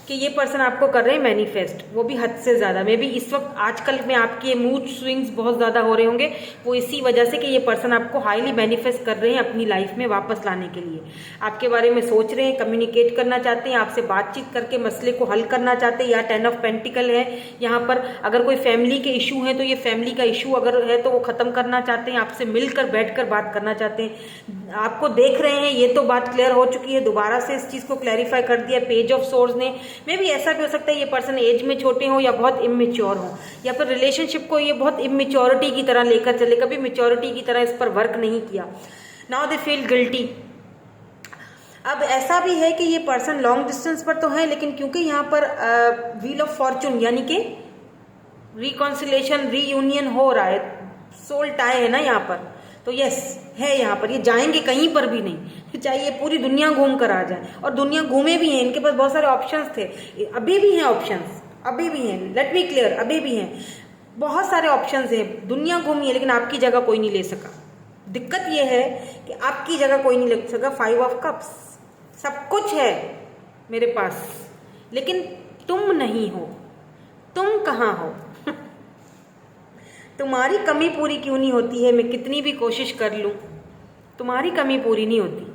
कि ये पर्सन आपको कर रहे हैं मैनिफेस्ट, वो भी हद से ज्यादा। मे बी इस वक्त आजकल में आपके मूड स्विंग्स बहुत ज्यादा हो रहे होंगे, वो इसी वजह से कि ये पर्सन आपको हाईली मैनिफेस्ट कर रहे हैं अपनी लाइफ में वापस लाने के लिए। आपके बारे में सोच रहे हैं, कम्युनिकेट करना चाहते हैं, आपसे बातचीत करके मसले को हल करना चाहते हैं। या 10 ऑफ पेंटिकल है यहाँ पर, अगर कोई फैमिली के इशू है तो ये फैमिली का इशू अगर है तो वो खत्म करना चाहते हैं, आपसे मिलकर बैठकर बात करना चाहते हैं। आपको देख रहे हैं, ये तो बात क्लियर हो चुकी है, दोबारा से इस चीज को क्लैरिफाई कर दिया पेज ऑफ सोर्ड्स ने। मे भी ऐसा भी हो सकता है ये पर्सन एज में छोटे हो या बहुत इमेच्योर हो, या फिर रिलेशनशिप को ये बहुत इमेच्योरिटी की तरह लेकर चले, कभी मेच्योरिटी की तरह इस पर वर्क नहीं किया। Now they feel guilty. अब ऐसा भी है कि ये पर्सन लॉन्ग डिस्टेंस पर तो है, लेकिन क्योंकि यहाँ पर व्हील ऑफ फॉर्चून यानी कि रिकॉन्सिलेशन, रीयूनियन हो रहा है, सोल टाई है ना यहाँ पर, तो यस है यहाँ पर, ये जाएंगे कहीं पर भी नहीं, चाहे ये पूरी दुनिया घूम कर आ जाए। और दुनिया घूमे भी हैं, इनके पास बहुत सारे ऑप्शंस थे, अभी भी हैं ऑप्शंस, अभी भी हैं। लेट मी क्लियर, अभी भी हैं। बहुत सारे ऑप्शंस हैं, दुनिया घूमी है, लेकिन आपकी जगह कोई नहीं ले सका। दिक्कत ये है कि आपकी जगह कोई नहीं ले सका। 5 ऑफ कप्स, सब कुछ है मेरे पास, लेकिन तुम नहीं हो। तुम कहाँ हो? तुम्हारी कमी पूरी क्यों नहीं होती है? मैं कितनी भी कोशिश कर लूं, तुम्हारी कमी पूरी नहीं होती।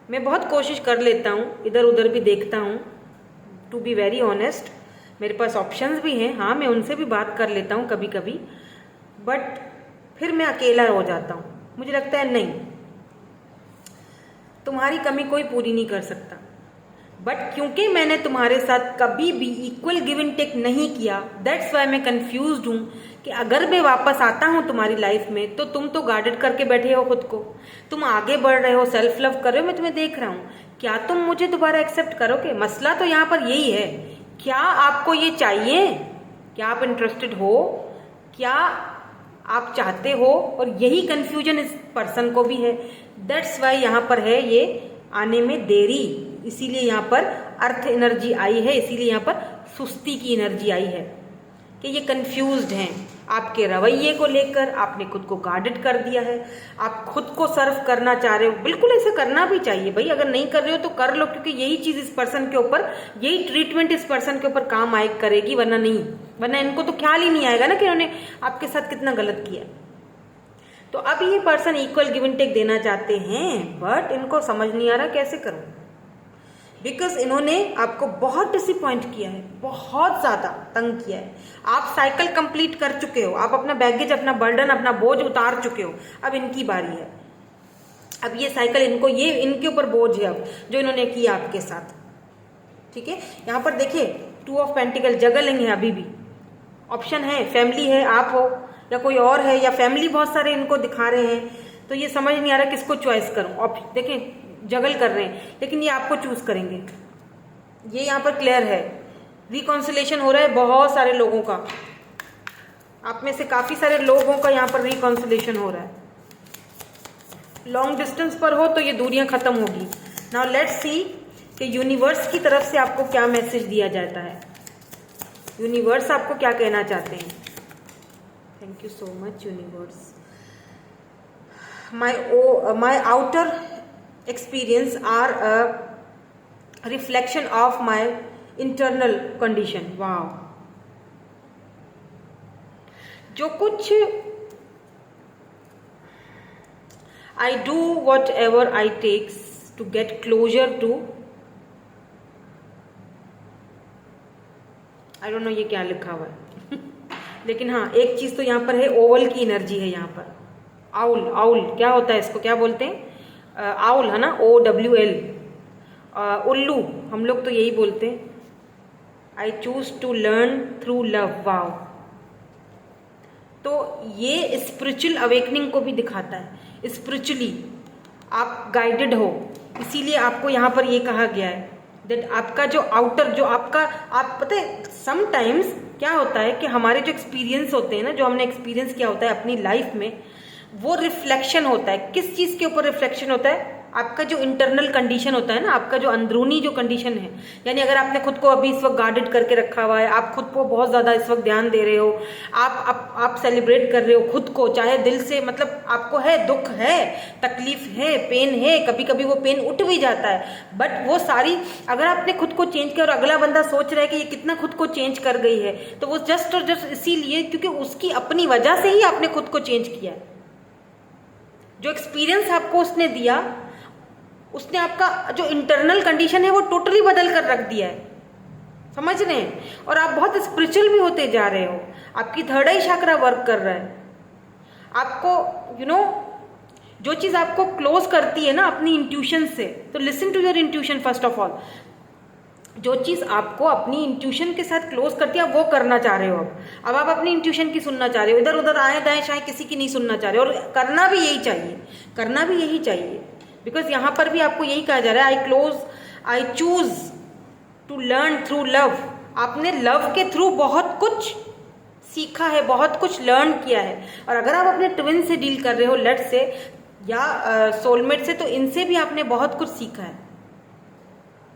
मैं बहुत कोशिश कर लेता हूँ, इधर उधर भी देखता हूँ, टू बी वेरी ऑनेस्ट। मेरे पास ऑप्शंस भी हैं, हाँ मैं उनसे भी बात कर लेता हूँ कभी कभी, बट फिर मैं अकेला हो जाता हूँ। मुझे लगता है नहीं, तुम्हारी कमी कोई पूरी नहीं कर सकता। बट क्योंकि मैंने तुम्हारे साथ कभी भी इक्वल गिव एंड टेक नहीं किया, दैट्स वाई मैं कंफ्यूज्ड हूँ कि अगर मैं वापस आता हूँ तुम्हारी लाइफ में तो तुम तो गार्डेड करके बैठे हो खुद को, तुम आगे बढ़ रहे हो, सेल्फ लव कर रहे हो, मैं तुम्हें देख रहा हूँ। क्या तुम मुझे दोबारा एक्सेप्ट करोगे? मसला तो यहाँ पर यही है। क्या आपको ये चाहिए? क्या आप इंटरेस्टेड हो? क्या आप चाहते हो? और यही कंफ्यूजन इस पर्सन को भी है। दैट्स वाई यहाँ पर है ये आने में देरी, इसीलिए यहाँ पर अर्थ एनर्जी आई है, इसीलिए यहाँ पर सुस्ती की एनर्जी आई है कि ये कंफ्यूज्ड हैं आपके रवैये को लेकर। आपने खुद को गार्डेड कर दिया है, आप खुद को सर्व करना चाह रहे हो। बिल्कुल ऐसे करना भी चाहिए भाई, अगर नहीं कर रहे हो तो कर लो, क्योंकि यही चीज इस पर्सन के ऊपर, यही ट्रीटमेंट इस पर्सन के ऊपर काम आए करेगी, वरना नहीं। वरना इनको तो ख्याल ही नहीं आएगा ना कि इन्होंने आपके साथ कितना गलत किया। तो अब ये person equal give and take देना चाहते हैं, बट इनको समझ नहीं आ रहा कैसे करूं, बिकॉज इन्होंने आपको बहुत डिसअपॉइंट किया है, बहुत ज्यादा तंग किया है। आप साइकिल कंप्लीट कर चुके हो, आप अपना बैगेज, अपना बर्डन, अपना बोझ उतार चुके हो, अब इनकी बारी है। अब ये साइकिल इनको, ये इनके ऊपर बोझ है अब जो इन्होंने किया आपके साथ। ठीक है, यहाँ पर देखिए 2 ऑफ पेंटिकल, जगलिंग है, अभी भी ऑप्शन है, फैमिली है, आप हो या कोई और है, या फैमिली बहुत सारे इनको दिखा रहे हैं, तो ये समझ नहीं आ रहा किसको चॉइस करूं। देखें जगल कर रहे हैं, लेकिन ये आपको चूज करेंगे, ये यहाँ पर क्लियर है। रिकॉन्सिलेशन हो रहा है बहुत सारे लोगों का, आप में से काफी सारे लोगों का यहाँ पर रिकॉन्सिलेशन हो रहा है। लॉन्ग डिस्टेंस पर हो तो ये दूरियां खत्म होगी। नाउ लेट्स सी कि यूनिवर्स की तरफ से आपको क्या मैसेज दिया जाता है, यूनिवर्स आपको क्या कहना चाहते हैं। Thank you so much universe. my outer experience are a reflection of my internal condition. wow, जो कुछ I do whatever I takes to get closure to, I don't know ये क्या लिखा हुआ है लेकिन हाँ एक चीज तो यहाँ पर है, ओवल की एनर्जी है यहाँ पर। आउल, आउल क्या होता है, इसको क्या बोलते हैं? आउल है ना, OWL, उल्लू हम लोग तो यही बोलते हैं। I choose to learn through love. Wow, तो ये स्पिरिचुअल अवेकनिंग को भी दिखाता है। स्पिरिचुअली आप गाइडेड हो, इसीलिए आपको यहाँ पर ये कहा गया है दैट आपका जो आउटर, जो आपका, आप पता है समटाइम्स क्या होता है कि हमारे जो एक्सपीरियंस होते हैं ना, जो हमने एक्सपीरियंस किया होता है अपनी लाइफ में, वो रिफ्लेक्शन होता है। किस चीज के ऊपर रिफ्लेक्शन होता है? आपका जो इंटरनल कंडीशन होता है ना, आपका जो अंदरूनी जो कंडीशन है, यानी अगर आपने खुद को अभी इस वक्त गार्डेड करके रखा हुआ है, आप खुद को बहुत ज्यादा इस वक्त ध्यान दे रहे हो, आप सेलिब्रेट कर रहे हो खुद को, चाहे दिल से, मतलब आपको है, दुख है, तकलीफ है, पेन है, कभी कभी वो पेन उठ भी जाता है, बट वो सारी अगर आपने खुद को चेंज किया और अगला बंदा सोच रहा है कि ये कितना खुद को चेंज कर गई है, तो वो जस्ट और जस्ट इसीलिए क्योंकि उसकी अपनी वजह से ही आपने खुद को चेंज किया है। जो एक्सपीरियंस आपको उसने दिया, उसने आपका जो इंटरनल कंडीशन है वो टोटली बदल कर रख दिया है, समझ रहे हैं? और आप बहुत स्पिरिचुअल भी होते जा रहे हो, आपकी थर्ड आई चक्रा वर्क कर रहा है। आपको जो चीज आपको क्लोज करती है ना अपनी इंट्यूशन से, तो listen to your intuition first of all. जो चीज आपको अपनी इंट्यूशन के साथ क्लोज करती है, वो करना चाह रहे हो। अब आप अपनी इंट्यूशन की सुनना चाह रहे हो, इधर उधर आए दाएं शायद किसी की नहीं सुनना चाह रहे हो, और करना भी यही चाहिए, करना भी यही चाहिए, बिकॉज यहां पर भी आपको यही कहा जा रहा है, I choose to learn through love. आपने लव के थ्रू बहुत कुछ सीखा है, बहुत कुछ लर्न किया है। और अगर आप अपने ट्विन से डील कर रहे हो, लेट्स से, या सोलमेट से, तो इनसे भी आपने बहुत कुछ सीखा है।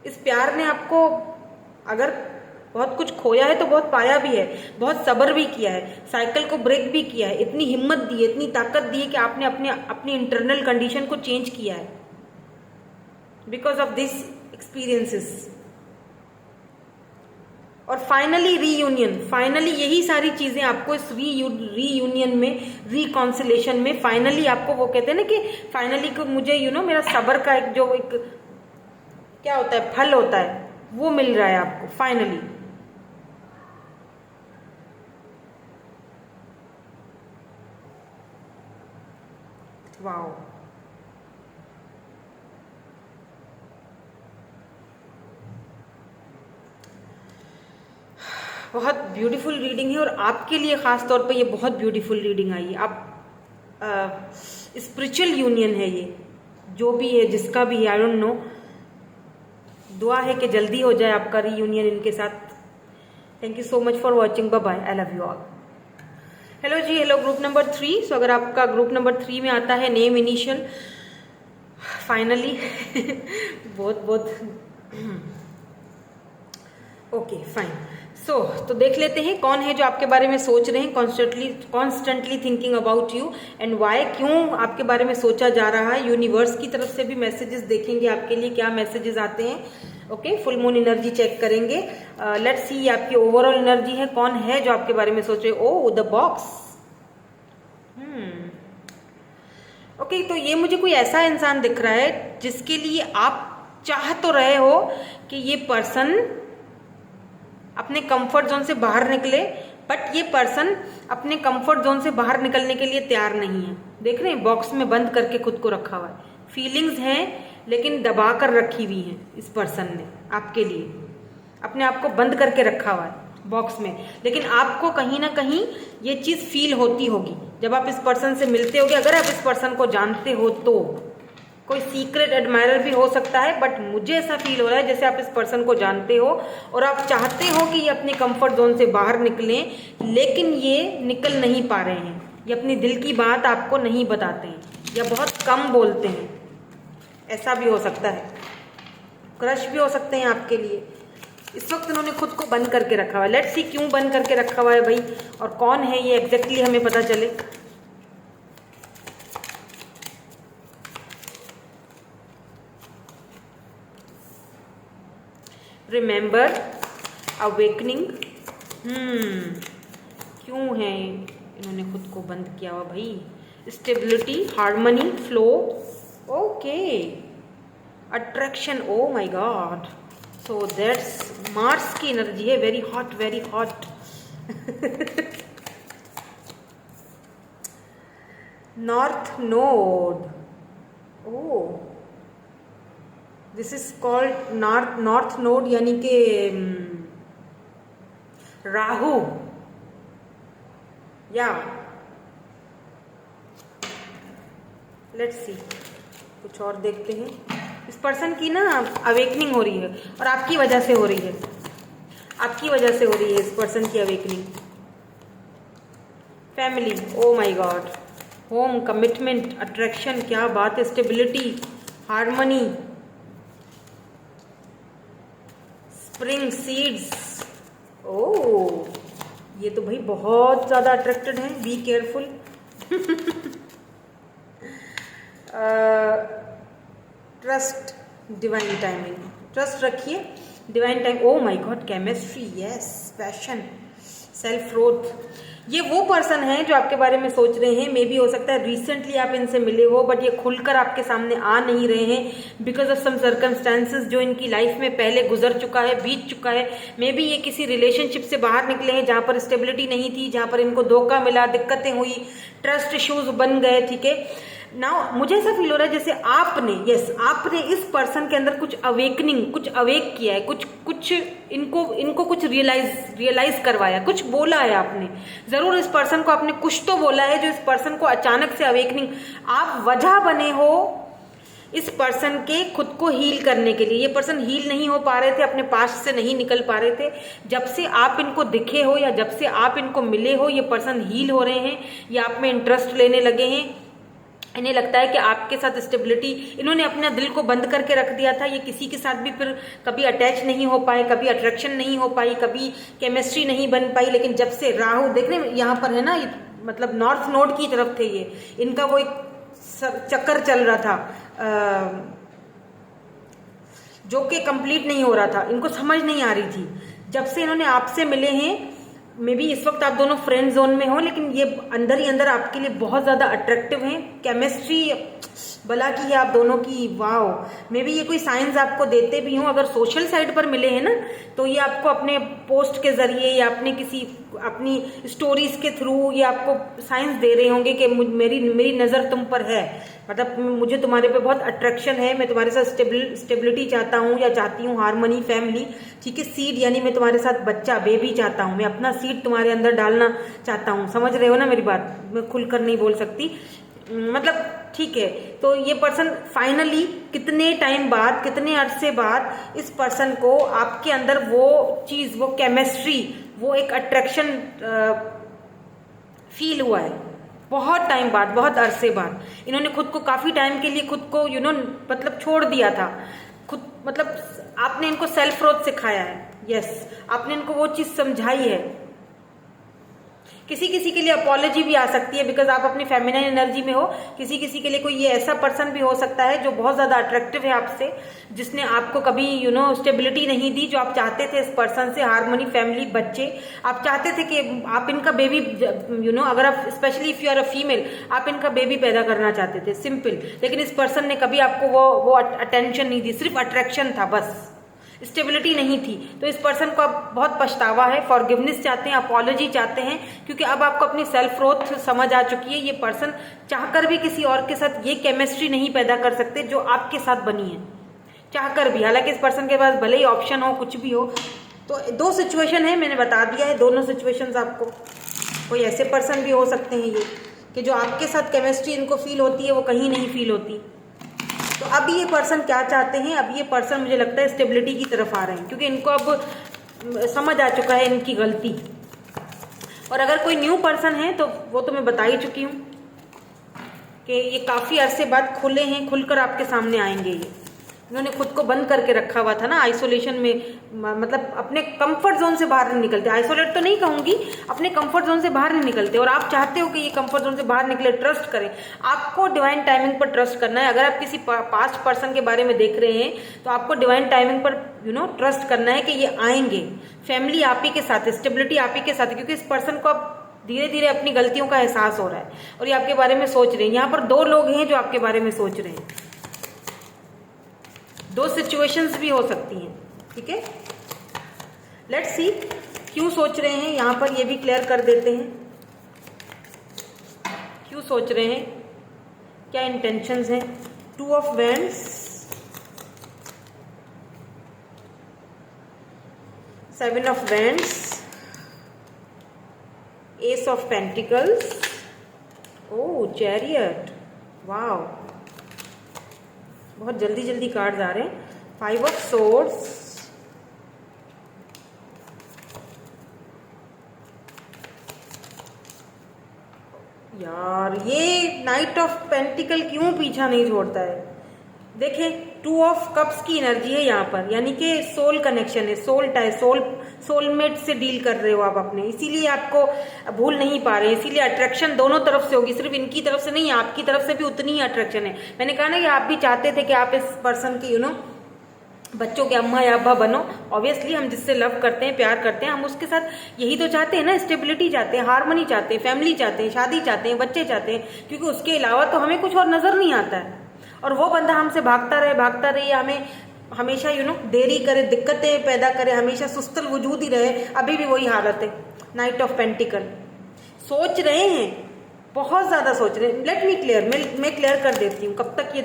इस प्यार ने आपको अगर बहुत कुछ खोया है तो बहुत पाया भी है, बहुत सब्र भी किया है, साइकिल को ब्रेक भी किया है, इतनी हिम्मत दी है, इतनी ताकत दी है कि आपने अपनी इंटरनल कंडीशन को चेंज किया है बिकॉज ऑफ दिस एक्सपीरियंसेस। और फाइनली रीयूनियन, फाइनली यही सारी चीजें आपको इस रीयूनियन में, रिकॉन्सिलेशन में फाइनली आपको, वो कहते हैं ना कि फाइनली को मुझे मेरा सब्र का एक जो एक क्या होता है, फल होता है, वो मिल रहा है आपको फाइनली। वाओ, बहुत ब्यूटीफुल रीडिंग है और आपके लिए खास तौर पे ये बहुत ब्यूटीफुल रीडिंग आई है। आप स्पिरिचुअल यूनियन है ये, जो भी है जिसका भी है, आई डोंट नो। दुआ है कि जल्दी हो जाए आपका रीयूनियन इनके साथ। Thank you so much for watching, bye bye, I love you all. Hello जी, हेलो ग्रुप नंबर 3। सो अगर आपका ग्रुप नंबर 3 में आता है नेम इनिशियल, फाइनली बहुत बहुत ओके फाइन। तो देख लेते हैं कौन है जो आपके बारे में सोच रहे हैं, constantly thinking about you and why, क्यों आपके बारे में सोचा जा रहा है। यूनिवर्स की तरफ से भी मैसेजेस देखेंगे आपके लिए, क्या मैसेजेस आते हैं। Okay, full moon energy check करेंगे। लेट्स सी आपकी ओवरऑल एनर्जी है, कौन है जो आपके बारे में सोच रहे हो। ओ द बॉक्स। ओके, तो ये मुझे कोई ऐसा इंसान दिख रहा है जिसके लिए आप चाह तो रहे हो कि ये पर्सन अपने कंफर्ट जोन से बाहर निकले, बट ये पर्सन अपने कंफर्ट जोन से बाहर निकलने के लिए तैयार नहीं है। देख रहे हैं, बॉक्स में बंद करके खुद को रखा हुआ है। फीलिंग्स हैं लेकिन दबा कर रखी हुई हैं। इस पर्सन ने आपके लिए अपने आप को बंद करके रखा हुआ है बॉक्स में, लेकिन आपको कहीं ना कहीं ये चीज फील होती होगी जब आप इस पर्सन से मिलते होगे। अगर आप इस पर्सन को जानते हो तो कोई सीक्रेट एडमायरर भी हो सकता है, बट मुझे ऐसा फील हो रहा है जैसे आप इस पर्सन को जानते हो और आप चाहते हो कि ये अपने कंफर्ट जोन से बाहर निकलें, लेकिन ये निकल नहीं पा रहे हैं। ये अपनी दिल की बात आपको नहीं बताते हैं या बहुत कम बोलते हैं, ऐसा भी हो सकता है। क्रश भी हो सकते हैं आपके लिए। इस वक्त इन्होंने खुद को बंद करके रखा हुआ है। लेट्स सी क्यों बंद करके रखा हुआ है भाई, और कौन है ये एग्जैक्टली, हमें पता चले। Remember, awakening. क्यों है इन्होंने खुद को बंद किया हुआ भाई। Stability, harmony, flow, okay, attraction, oh my god. So that's Mars की एनर्जी है, very hot, very hot. North node, oh this is called north node, यानी कि राहु, या लेट्स सी कुछ और देखते हैं। इस पर्सन की ना अवेकनिंग हो रही है और आपकी वजह से हो रही है, आपकी वजह से हो रही है इस पर्सन की awakening. Family, oh my god, home, commitment, attraction, क्या बात है, stability, harmony, spring seeds. Oh, ये तो भाई बहुत ज्यादा अट्रैक्टेड है, be careful. Trust, divine timing, trust रखिए, divine time. Oh my god, chemistry, yes, passion, self growth. ये वो पर्सन है जो आपके बारे में सोच रहे हैं। मे बी हो सकता है रिसेंटली आप इनसे मिले हो, बट ये खुलकर आपके सामने आ नहीं रहे हैं बिकॉज ऑफ सम सर्कमस्टांसेस जो इनकी लाइफ में पहले गुजर चुका है, बीत चुका है। मे बी ये किसी रिलेशनशिप से बाहर निकले हैं जहां पर स्टेबिलिटी नहीं थी, जहां पर इनको धोखा मिला, दिक्कतें हुई, ट्रस्ट इश्यूज बन गए, ठीक है। नाउ मुझे ऐसा फील हो रहा है जैसे आपने इस पर्सन के अंदर कुछ अवेकनिंग, कुछ अवेक किया है, कुछ इनको कुछ रियलाइज करवाया, कुछ बोला है आपने। जरूर इस पर्सन को आपने कुछ तो बोला है जो इस पर्सन को अचानक से अवेकनिंग, आप वजह बने हो इस पर्सन के खुद को हील करने के लिए। ये पर्सन हील नहीं हो पा रहे थे, अपने पास्ट से नहीं निकल पा रहे थे। जब से आप इनको दिखे हो या जब से आप इनको मिले हो, ये पर्सन हील हो रहे हैं, ये आप में इंटरेस्ट लेने लगे हैं। इन्हें लगता है कि आपके साथ स्टेबिलिटी, इन्होंने अपना दिल को बंद करके रख दिया था, ये किसी के साथ भी फिर कभी अटैच नहीं हो पाए, कभी अट्रैक्शन नहीं हो पाई, कभी केमिस्ट्री नहीं बन पाई। लेकिन जब से राहु देख रहे हैं यहाँ पर है ना, मतलब नॉर्थ नोड की तरफ थे ये, इनका वो एक चक्कर चल रहा था जो कि कंप्लीट नहीं हो रहा था, इनको समझ नहीं आ रही थी। जब से इन्होंने आपसे मिले हैं, मे बी इस वक्त आप दोनों फ्रेंड जोन में हो, लेकिन ये अंदर ही अंदर आपके लिए बहुत ज़्यादा अट्रैक्टिव हैं। केमिस्ट्री भला की है आप दोनों की, वाओ। मे बी ये कोई साइंस आपको देते भी हों, अगर सोशल साइड पर मिले हैं ना, तो ये आपको अपने पोस्ट के जरिए या अपनी स्टोरीज के थ्रू ये आपको साइंस दे रहे होंगे कि मेरी नज़र तुम पर है, मतलब मुझे तुम्हारे पे बहुत अट्रैक्शन है, मैं तुम्हारे साथ स्टेबिलिटी चाहता हूँ या चाहती हूँ, हार्मनी, फैमिली, ठीक है, सीड यानी मैं तुम्हारे साथ बच्चा, बेबी चाहता हूँ, मैं अपना सीड तुम्हारे अंदर डालना चाहता हूँ। समझ रहे हो ना मेरी बात, मैं खुलकर नहीं बोल सकती, मतलब ठीक है। तो ये पर्सन फाइनली कितने टाइम बाद, कितने अरसे बाद इस पर्सन को आपके अंदर वो चीज, वो केमिस्ट्री, वो एक अट्रैक्शन फील हुआ है, बहुत टाइम बाद, बहुत अरसे बाद। इन्होंने खुद को काफी टाइम के लिए खुद को मतलब छोड़ दिया था खुद, मतलब आपने इनको सेल्फ ग्रोथ सिखाया है, यस, आपने इनको वो चीज समझाई है। किसी किसी के लिए अपॉलॉजी भी आ सकती है, बिकॉज आप अपनी फेमिनाइन एनर्जी में हो। किसी किसी के लिए कोई ये ऐसा पर्सन भी हो सकता है जो बहुत ज्यादा अट्रैक्टिव है आपसे, जिसने आपको कभी स्टेबिलिटी नहीं दी जो आप चाहते थे इस पर्सन से, हार्मनी, फैमिली, बच्चे आप चाहते थे कि आप इनका बेबी, अगर आप specially if you are a female, आप इनका बेबी पैदा करना चाहते थे, सिंपल। लेकिन इस पर्सन ने कभी आपको वो अटेंशन नहीं दी, सिर्फ अट्रैक्शन था बस, स्टेबिलिटी नहीं थी। तो इस पर्सन को अब बहुत पछतावा है, फॉरगिवनेस चाहते हैं, अपॉलॉजी चाहते हैं, क्योंकि अब आपको अपनी सेल्फ ग्रोथ समझ आ चुकी है। ये पर्सन चाहकर भी किसी और के साथ ये केमिस्ट्री नहीं पैदा कर सकते जो आपके साथ बनी है, चाहकर भी। हालांकि इस पर्सन के पास भले ही ऑप्शन हो, कुछ भी हो। तो दो सिचुएशन है, मैंने बता दिया है दोनों सिचुएशंस आपको। कोई ऐसे पर्सन भी हो सकते हैं ये कि जो आपके साथ केमिस्ट्री इनको फील होती है वो कहीं नहीं फील होती। तो अब ये पर्सन क्या चाहते हैं, अब ये पर्सन मुझे लगता है स्टेबिलिटी की तरफ आ रहे हैं, क्योंकि इनको अब समझ आ चुका है इनकी गलती। और अगर कोई न्यू पर्सन है तो वो तो मैं बता ही चुकी हूँ कि ये काफी अरसे बाद खुले हैं, खुलकर आपके सामने आएंगे। ये इन्होंने खुद को बंद करके रखा हुआ था ना आइसोलेशन में, मतलब अपने कंफर्ट जोन से बाहर नहीं निकलते। आइसोलेट तो नहीं कहूंगी, अपने कंफर्ट जोन से बाहर नहीं निकलते। और आप चाहते हो कि ये कंफर्ट जोन से बाहर निकले, ट्रस्ट करें। आपको डिवाइन टाइमिंग पर ट्रस्ट करना है। अगर आप किसी पास्ट पर्सन के बारे में देख रहे हैं तो आपको डिवाइन टाइमिंग पर ट्रस्ट करना है कि ये आएंगे। फैमिली आप ही के साथ, स्टेबिलिटी आप ही के साथ है, क्योंकि इस पर्सन को अब धीरे धीरे अपनी गलतियों का एहसास हो रहा है और ये आपके बारे में सोच रहे हैं। यहाँ पर दो लोग हैं जो आपके बारे में सोच रहे हैं, दो सिचुएशंस भी हो सकती हैं, ठीक है। लेट्स सी क्यों सोच रहे हैं, यहां पर ये भी क्लियर कर देते हैं। क्यों सोच रहे हैं, क्या इंटेंशंस हैं। 2 of wands, 7 of wands, S of pentacles, oh chariot, wow, बहुत जल्दी जल्दी कार्ड्स आ रहे हैं। 5 ऑफ सोर्ड्स, यार ये नाइट ऑफ पेंटिकल क्यों पीछा नहीं छोड़ता है। देखें 2 ऑफ कप्स की एनर्जी है यहाँ पर, यानी कि सोल कनेक्शन है, सोल टाइप, सोलमेट से डील कर रहे हो आप अपने, इसीलिए आपको भूल नहीं पा रहे हैं। इसीलिए अट्रैक्शन दोनों तरफ से होगी, सिर्फ इनकी तरफ से नहीं, आपकी तरफ से भी उतनी ही अट्रैक्शन है। मैंने कहा ना कि आप भी चाहते थे कि आप इस पर्सन के बच्चों के अम्मा या अब्बा बनो। ऑब्वियसली हम जिससे लव करते हैं, प्यार करते हैं, हम उसके साथ यही तो चाहते हैं ना, स्टेबिलिटी चाहते हैं, हार्मनी चाहते हैं, फैमिली चाहते हैं, शादी चाहते हैं, बच्चे चाहते हैं, क्योंकि उसके अलावा तो हमें कुछ और नजर नहीं आता है। और वो बंदा हमसे भागता रहे, हमें हमेशा देरी करे, दिक्कतें पैदा करे, हमेशा सुस्तल वजूद ही रहे, अभी भी वही हालत है। नाइट ऑफ पेंटिकल, सोच रहे हैं, बहुत ज्यादा सोच रहे हैं। लेट मी क्लियर, मैं क्लियर कर देती हूँ कब तक ये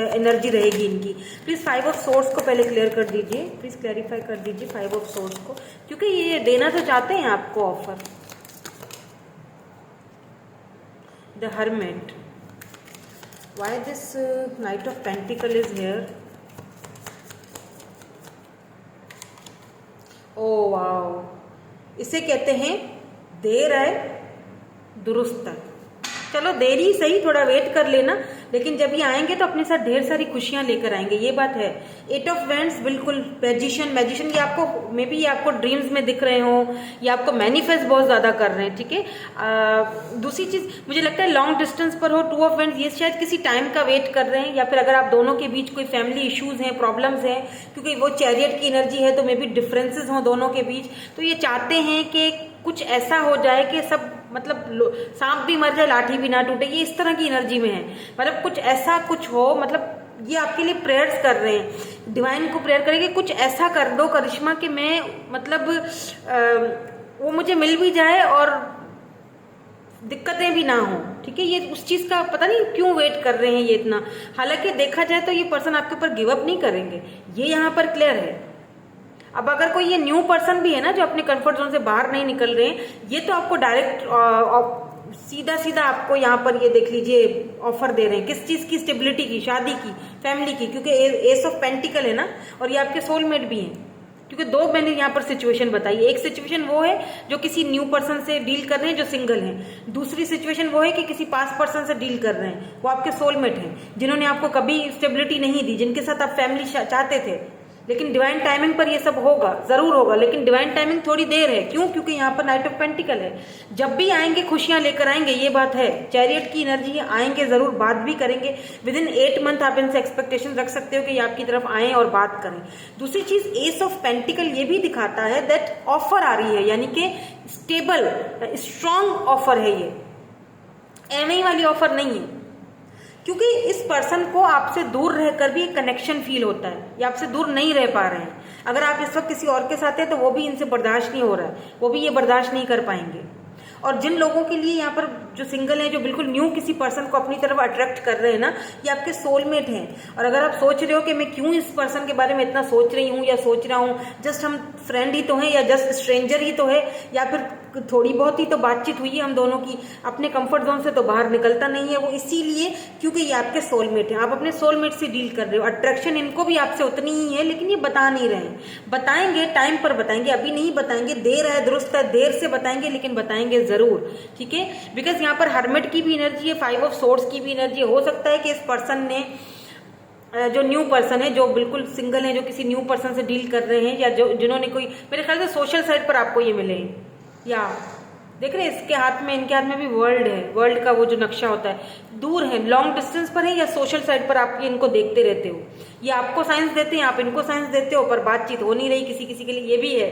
एनर्जी रहेगी इनकी। प्लीज 5 ऑफ सोर्स को पहले क्लियर कर दीजिए, प्लीज क्लैरिफाई कर दीजिए 5 ऑफ सोर्स को, क्योंकि ये देना तो चाहते हैं आपको offer. The hermit, why this night of pentacle is here. Oh wow, इसे कहते हैं देर आए दुरुस्त तक। चलो देरी सही, थोड़ा वेट कर लेना, लेकिन जब ये आएंगे तो अपने साथ ढेर सारी खुशियां लेकर आएंगे, ये बात है। 8 ऑफ वेंट्स बिल्कुल मैजिशियन ये आपको मे बी ये आपको ड्रीम्स में दिख रहे हो, या आपको मैनिफेस्ट बहुत ज्यादा कर रहे हैं, ठीक है। दूसरी चीज मुझे लगता है लॉन्ग डिस्टेंस पर हो 2 ऑफ वेंट्स, ये शायद किसी टाइम का वेट कर रहे हैं, या फिर अगर आप दोनों के बीच कोई फैमिली इश्यूज हैं, प्रॉब्लम्स हैं, क्योंकि वो चैरियट की एनर्जी है तो मे बी डिफरेंसेस हो दोनों के बीच, तो ये चाहते हैं कि कुछ ऐसा हो जाए कि सब मतलब सांप भी मर जाए लाठी भी ना टूटे, ये इस तरह की एनर्जी में है। मतलब कुछ ऐसा कुछ हो, मतलब ये आपके लिए प्रेयर्स कर रहे हैं, डिवाइन को प्रेयर करेंगे कुछ ऐसा कर दो करिश्मा कि मैं मतलब वो मुझे मिल भी जाए और दिक्कतें भी ना हो, ठीक है। ये उस चीज का पता नहीं क्यों वेट कर रहे हैं ये इतना। हालांकि देखा जाए तो ये पर्सन आपके ऊपर गिव अप नहीं करेंगे, ये यहाँ पर क्लियर है। अब अगर कोई ये न्यू पर्सन भी है ना जो अपने कंफर्ट जोन से बाहर नहीं निकल रहे हैं, ये तो आपको डायरेक्ट सीधा सीधा आपको यहाँ पर ये देख लीजिए ऑफर दे रहे हैं, किस चीज की, स्टेबिलिटी की, शादी की, फैमिली की, क्योंकि एस ऑफ पेंटिकल है ना, और ये आपके सोलमेट भी हैं। क्योंकि 2 मैंने यहाँ पर सिचुएशन बताई, एक सिचुएशन वो है जो किसी न्यू पर्सन से डील कर रहे हैं जो सिंगल हैं, दूसरी सिचुएशन वो है कि किसी पास्ट पर्सन से डील कर रहे हैं, वो आपके सोलमेट हैं, जिन्होंने आपको कभी स्टेबिलिटी नहीं दी, जिनके साथ आप फैमिली चाहते थे। लेकिन डिवाइन टाइमिंग पर ये सब होगा, जरूर होगा, लेकिन डिवाइन टाइमिंग थोड़ी देर है। क्यों? क्योंकि यहाँ पर नाइट ऑफ पेंटिकल है। जब भी आएंगे खुशियां लेकर आएंगे, ये बात है। चैरियट की एनर्जी आएंगे, जरूर बात भी करेंगे। विद इन 8 मंथ आप इनसे एक्सपेक्टेशन रख सकते हो कि ये आपकी तरफ आए और बात करें। दूसरी चीज, एस ऑफ पेंटिकल ये भी दिखाता है दैट ऑफर आ रही है, यानी कि स्टेबल स्ट्रॉन्ग ऑफर है, ये एमई वाली ऑफर नहीं है। क्योंकि इस पर्सन को आपसे दूर रहकर भी एक कनेक्शन फील होता है, ये आपसे दूर नहीं रह पा रहे हैं। अगर आप इस वक्त किसी और के साथ हैं तो वो भी इनसे बर्दाश्त नहीं हो रहा है, वो भी ये बर्दाश्त नहीं कर पाएंगे। और जिन लोगों के लिए यहाँ पर जो सिंगल हैं, जो बिल्कुल न्यू किसी पर्सन को अपनी तरफ अट्रैक्ट कर रहे हैं ना, ये आपके सोलमेट हैं। और अगर आप सोच रहे हो कि मैं क्यों इस पर्सन के बारे में इतना सोच रही हूँ या सोच रहा हूँ, जस्ट हम फ्रेंड ही तो हैं या जस्ट स्ट्रेंजर ही तो है, या फिर थोड़ी बहुत ही तो बातचीत हुई है हम दोनों की, अपने कंफर्ट जोन से तो बाहर निकलता नहीं है वो, इसीलिए क्योंकि ये आपके सोलमेट हैं। आप अपने सोलमेट से डील कर रहे हो, अट्रैक्शन इनको भी आपसे उतनी ही है, लेकिन ये बता नहीं रहे हैं। बताएंगे, टाइम पर बताएंगे, अभी नहीं बताएंगे, देर है दुरुस्त है, देर से बताएंगे, लेकिन बताएंगे जरूर, ठीक है। बिकॉज यहाँ पर हर्मिट की भी एनर्जी है, 5 ऑफ सोर्ड्स की भी एनर्जी। हो सकता है कि इस पर्सन ने, जो न्यू पर्सन है, जो बिल्कुल सिंगल है, जो किसी न्यू पर्सन से डील कर रहे हैं, या जो जिन्होंने कोई, मेरे ख्याल से सोशल साइड पर आपको ये मिले, या देख रहे हैं इसके हाथ में, इनके हाथ में भी वर्ल्ड है, वर्ल्ड का वो जो नक्शा होता है। दूर है, लॉन्ग डिस्टेंस पर है, या सोशल साइड पर आप इनको देखते रहते हो, ये आपको साइंस देते हैं, आप इनको साइंस देते हो, पर बातचीत हो नहीं रही किसी किसी के लिए, ये भी है।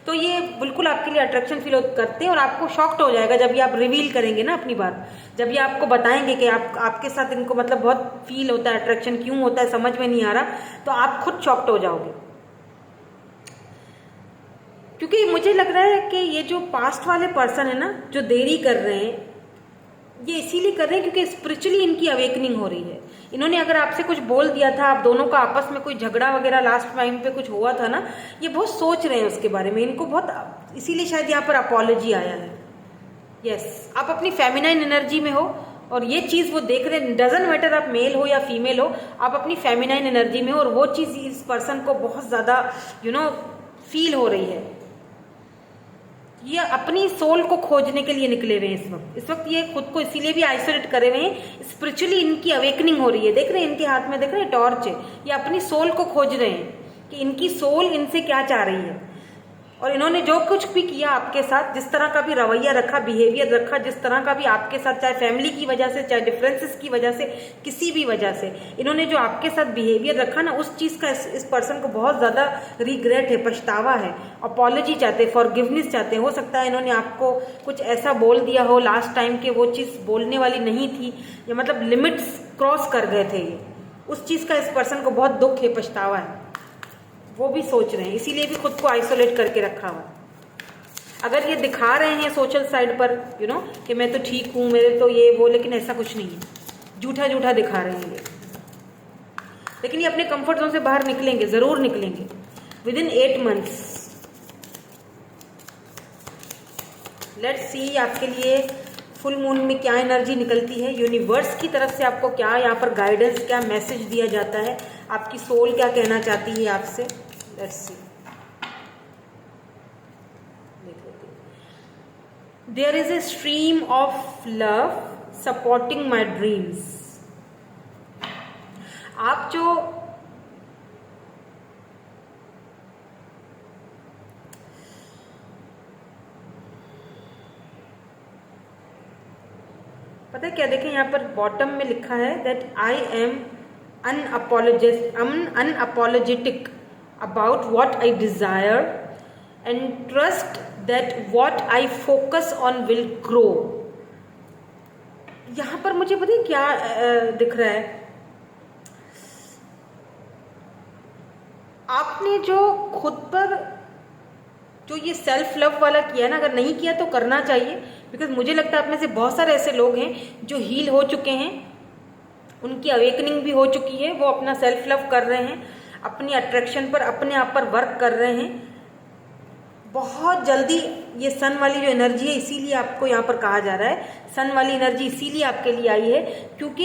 तो ये बिल्कुल आपके लिए अट्रैक्शन फील करते हैं, और आपको शॉक्ड हो जाएगा जब ये आप रिवील करेंगे ना अपनी बात, जब ये आपको बताएंगे कि आपके साथ इनको मतलब बहुत फील होता है, अट्रैक्शन क्यों होता है समझ में नहीं आ रहा, तो आप खुद शॉक्ड हो जाओगे। क्योंकि मुझे लग रहा है कि ये जो पास्ट वाले पर्सन है ना, जो देरी कर रहे हैं, ये इसीलिए कर रहे हैं क्योंकि स्पिरिचुअली इनकी अवेकनिंग हो रही है। इन्होंने अगर आपसे कुछ बोल दिया था, आप दोनों का आपस में कोई झगड़ा वगैरह लास्ट टाइम पे कुछ हुआ था ना, ये बहुत सोच रहे हैं उसके बारे में, इनको बहुत, इसीलिए शायद यहाँ पर अपॉलॉजी आया है। यस, आप अपनी फेमिनाइन एनर्जी में हो, और ये चीज वो देख रहे हैं। डजंट मैटर आप मेल हो या फीमेल हो, आप अपनी फेमिनाइन एनर्जी में हो, और वो चीज इस पर्सन को बहुत ज्यादा फील हो रही है। ये अपनी सोल को खोजने के लिए निकले हुए हैं इस वक्त ये खुद को इसीलिए भी आइसोलेट करे हुए हैं। स्पिरिचुअली इनकी अवेकनिंग हो रही है, देख रहे हैं इनके हाथ में, देख रहे हैं टॉर्च है, ये अपनी सोल को खोज रहे हैं कि इनकी सोल इनसे क्या चाह रही है। और इन्होंने जो कुछ भी किया आपके साथ, जिस तरह का भी रवैया रखा, बिहेवियर रखा, जिस तरह का भी आपके साथ, चाहे फैमिली की वजह से, चाहे डिफरेंसेस की वजह से, किसी भी वजह से इन्होंने जो आपके साथ बिहेवियर रखा ना, उस चीज का इस पर्सन को बहुत ज्यादा रिग्रेट है, पछतावा है, अपॉलॉजी चाहते, फॉरगिवनेस चाहते। हो सकता है इन्होंने आपको कुछ ऐसा बोल दिया हो लास्ट टाइम के वो चीज बोलने वाली नहीं थी, या मतलब लिमिट्स क्रॉस कर गए थे, ये उस चीज का इस पर्सन को बहुत दुख है, पछतावा है, वो भी सोच रहे हैं, इसीलिए भी खुद को आइसोलेट करके रखा हुआ। अगर ये दिखा रहे हैं सोशल साइड पर कि मैं तो ठीक हूं, मेरे तो ये वो, लेकिन ऐसा कुछ नहीं है, झूठा झूठा दिखा रहे हैं ये। लेकिन ये अपने कंफर्ट जोन से बाहर निकलेंगे, जरूर निकलेंगे with in 8 months. Let's see आपके लिए फुल मून में क्या एनर्जी निकलती है, यूनिवर्स की तरफ से आपको क्या यहाँ पर गाइडेंस, क्या मैसेज दिया जाता है, आपकी सोल क्या कहना चाहती है आपसे। Let's see, there is a stream of love supporting my dreams. आप जो पता है क्या, देखें यहाँ पर बॉटम में लिखा है that I am unapologetic about what I desire and trust that what I focus on will grow. यहाँ पर मुझे पता है क्या दिख रहा है, आपने जो खुद पर जो ये सेल्फ लव वाला किया ना, अगर नहीं किया तो करना चाहिए, बिकॉज मुझे लगता है आप में से बहुत सारे ऐसे लोग हैं जो हील हो चुके हैं, उनकी अवेकनिंग भी हो चुकी है, वो अपना सेल्फ लव कर रहे हैं, अपनी अट्रैक्शन पर, अपने आप पर वर्क कर रहे हैं बहुत जल्दी। ये सन वाली जो एनर्जी है, इसीलिए आपको यहाँ पर कहा जा रहा है, सन वाली एनर्जी इसीलिए आपके लिए आई है क्योंकि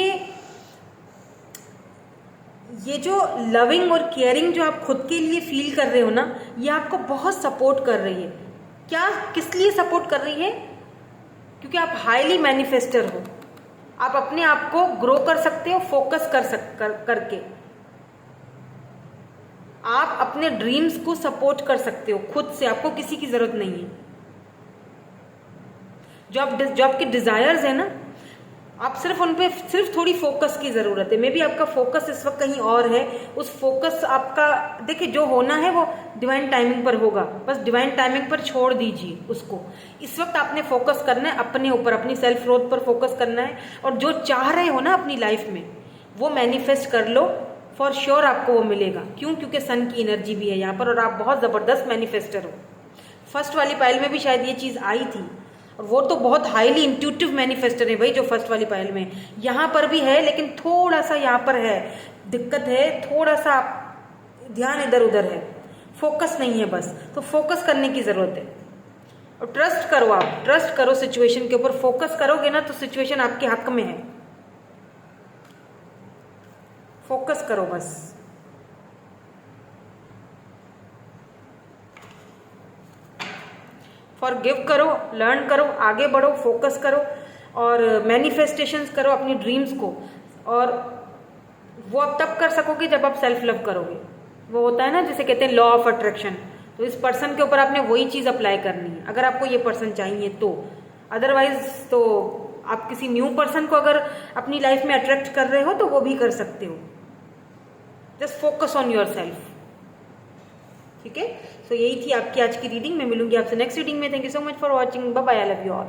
ये जो लविंग और केयरिंग जो आप खुद के लिए फील कर रहे हो ना, ये आपको बहुत सपोर्ट कर रही है। क्या, किस लिए सपोर्ट कर रही है? क्योंकि आप हाईली मैनिफेस्टर हो, आप अपने आप को ग्रो कर सकते हो फोकस करके, आप अपने ड्रीम्स को सपोर्ट कर सकते हो खुद से, आपको किसी की जरूरत नहीं है। जो आपके डिजायर्स है ना, आप सिर्फ उन पे सिर्फ थोड़ी फोकस की जरूरत है। मे बी आपका फोकस इस वक्त कहीं और है, उस फोकस आपका, देखिए जो होना है वो डिवाइन टाइमिंग पर होगा, बस डिवाइन टाइमिंग पर छोड़ दीजिए उसको। इस वक्त आपने फोकस करना है अपने ऊपर, अपनी सेल्फ ग्रोथ पर फोकस करना है, और जो चाह रहे हो ना अपनी लाइफ में वो मैनिफेस्ट कर लो, फॉर श्योर आपको वो मिलेगा। क्यों? क्योंकि सन की एनर्जी भी है यहाँ पर और आप बहुत जबरदस्त मैनिफेस्टर हो। फर्स्ट वाली पाइल में भी शायद ये चीज आई थी, और वो तो बहुत हाईली इंट्यूटिव मैनिफेस्टर है भाई जो फर्स्ट वाली पाइल में, यहाँ पर भी है, लेकिन थोड़ा सा यहाँ पर है दिक्कत है, थोड़ा सा ध्यान इधर उधर है, फोकस नहीं है बस, तो फोकस करने की जरूरत है। और ट्रस्ट करो, आप ट्रस्ट करो सिचुएशन के ऊपर, फोकस करोगे ना तो सिचुएशन आपके हक में है, फोकस करो बस। फॉरगिव करो, लर्न करो, आगे बढ़ो, फोकस करो और मैनिफेस्टेशंस करो अपनी ड्रीम्स को, और वो आप तब कर सकोगे जब आप सेल्फ लव करोगे। वो होता है ना जिसे कहते हैं लॉ ऑफ अट्रैक्शन, तो इस पर्सन के ऊपर आपने वही चीज अप्लाई करनी है अगर आपको ये पर्सन चाहिए तो। अदरवाइज तो आप किसी न्यू पर्सन को अगर अपनी लाइफ में अट्रैक्ट कर रहे हो तो वो भी कर सकते हो। Just focus on your self, ठीक है। सो यही थी आपकी आज की रीडिंग। मैं मिलूंगी आपसे नेक्स्ट रीडिंग में। Thank you so much for watching, bye bye, I love you all.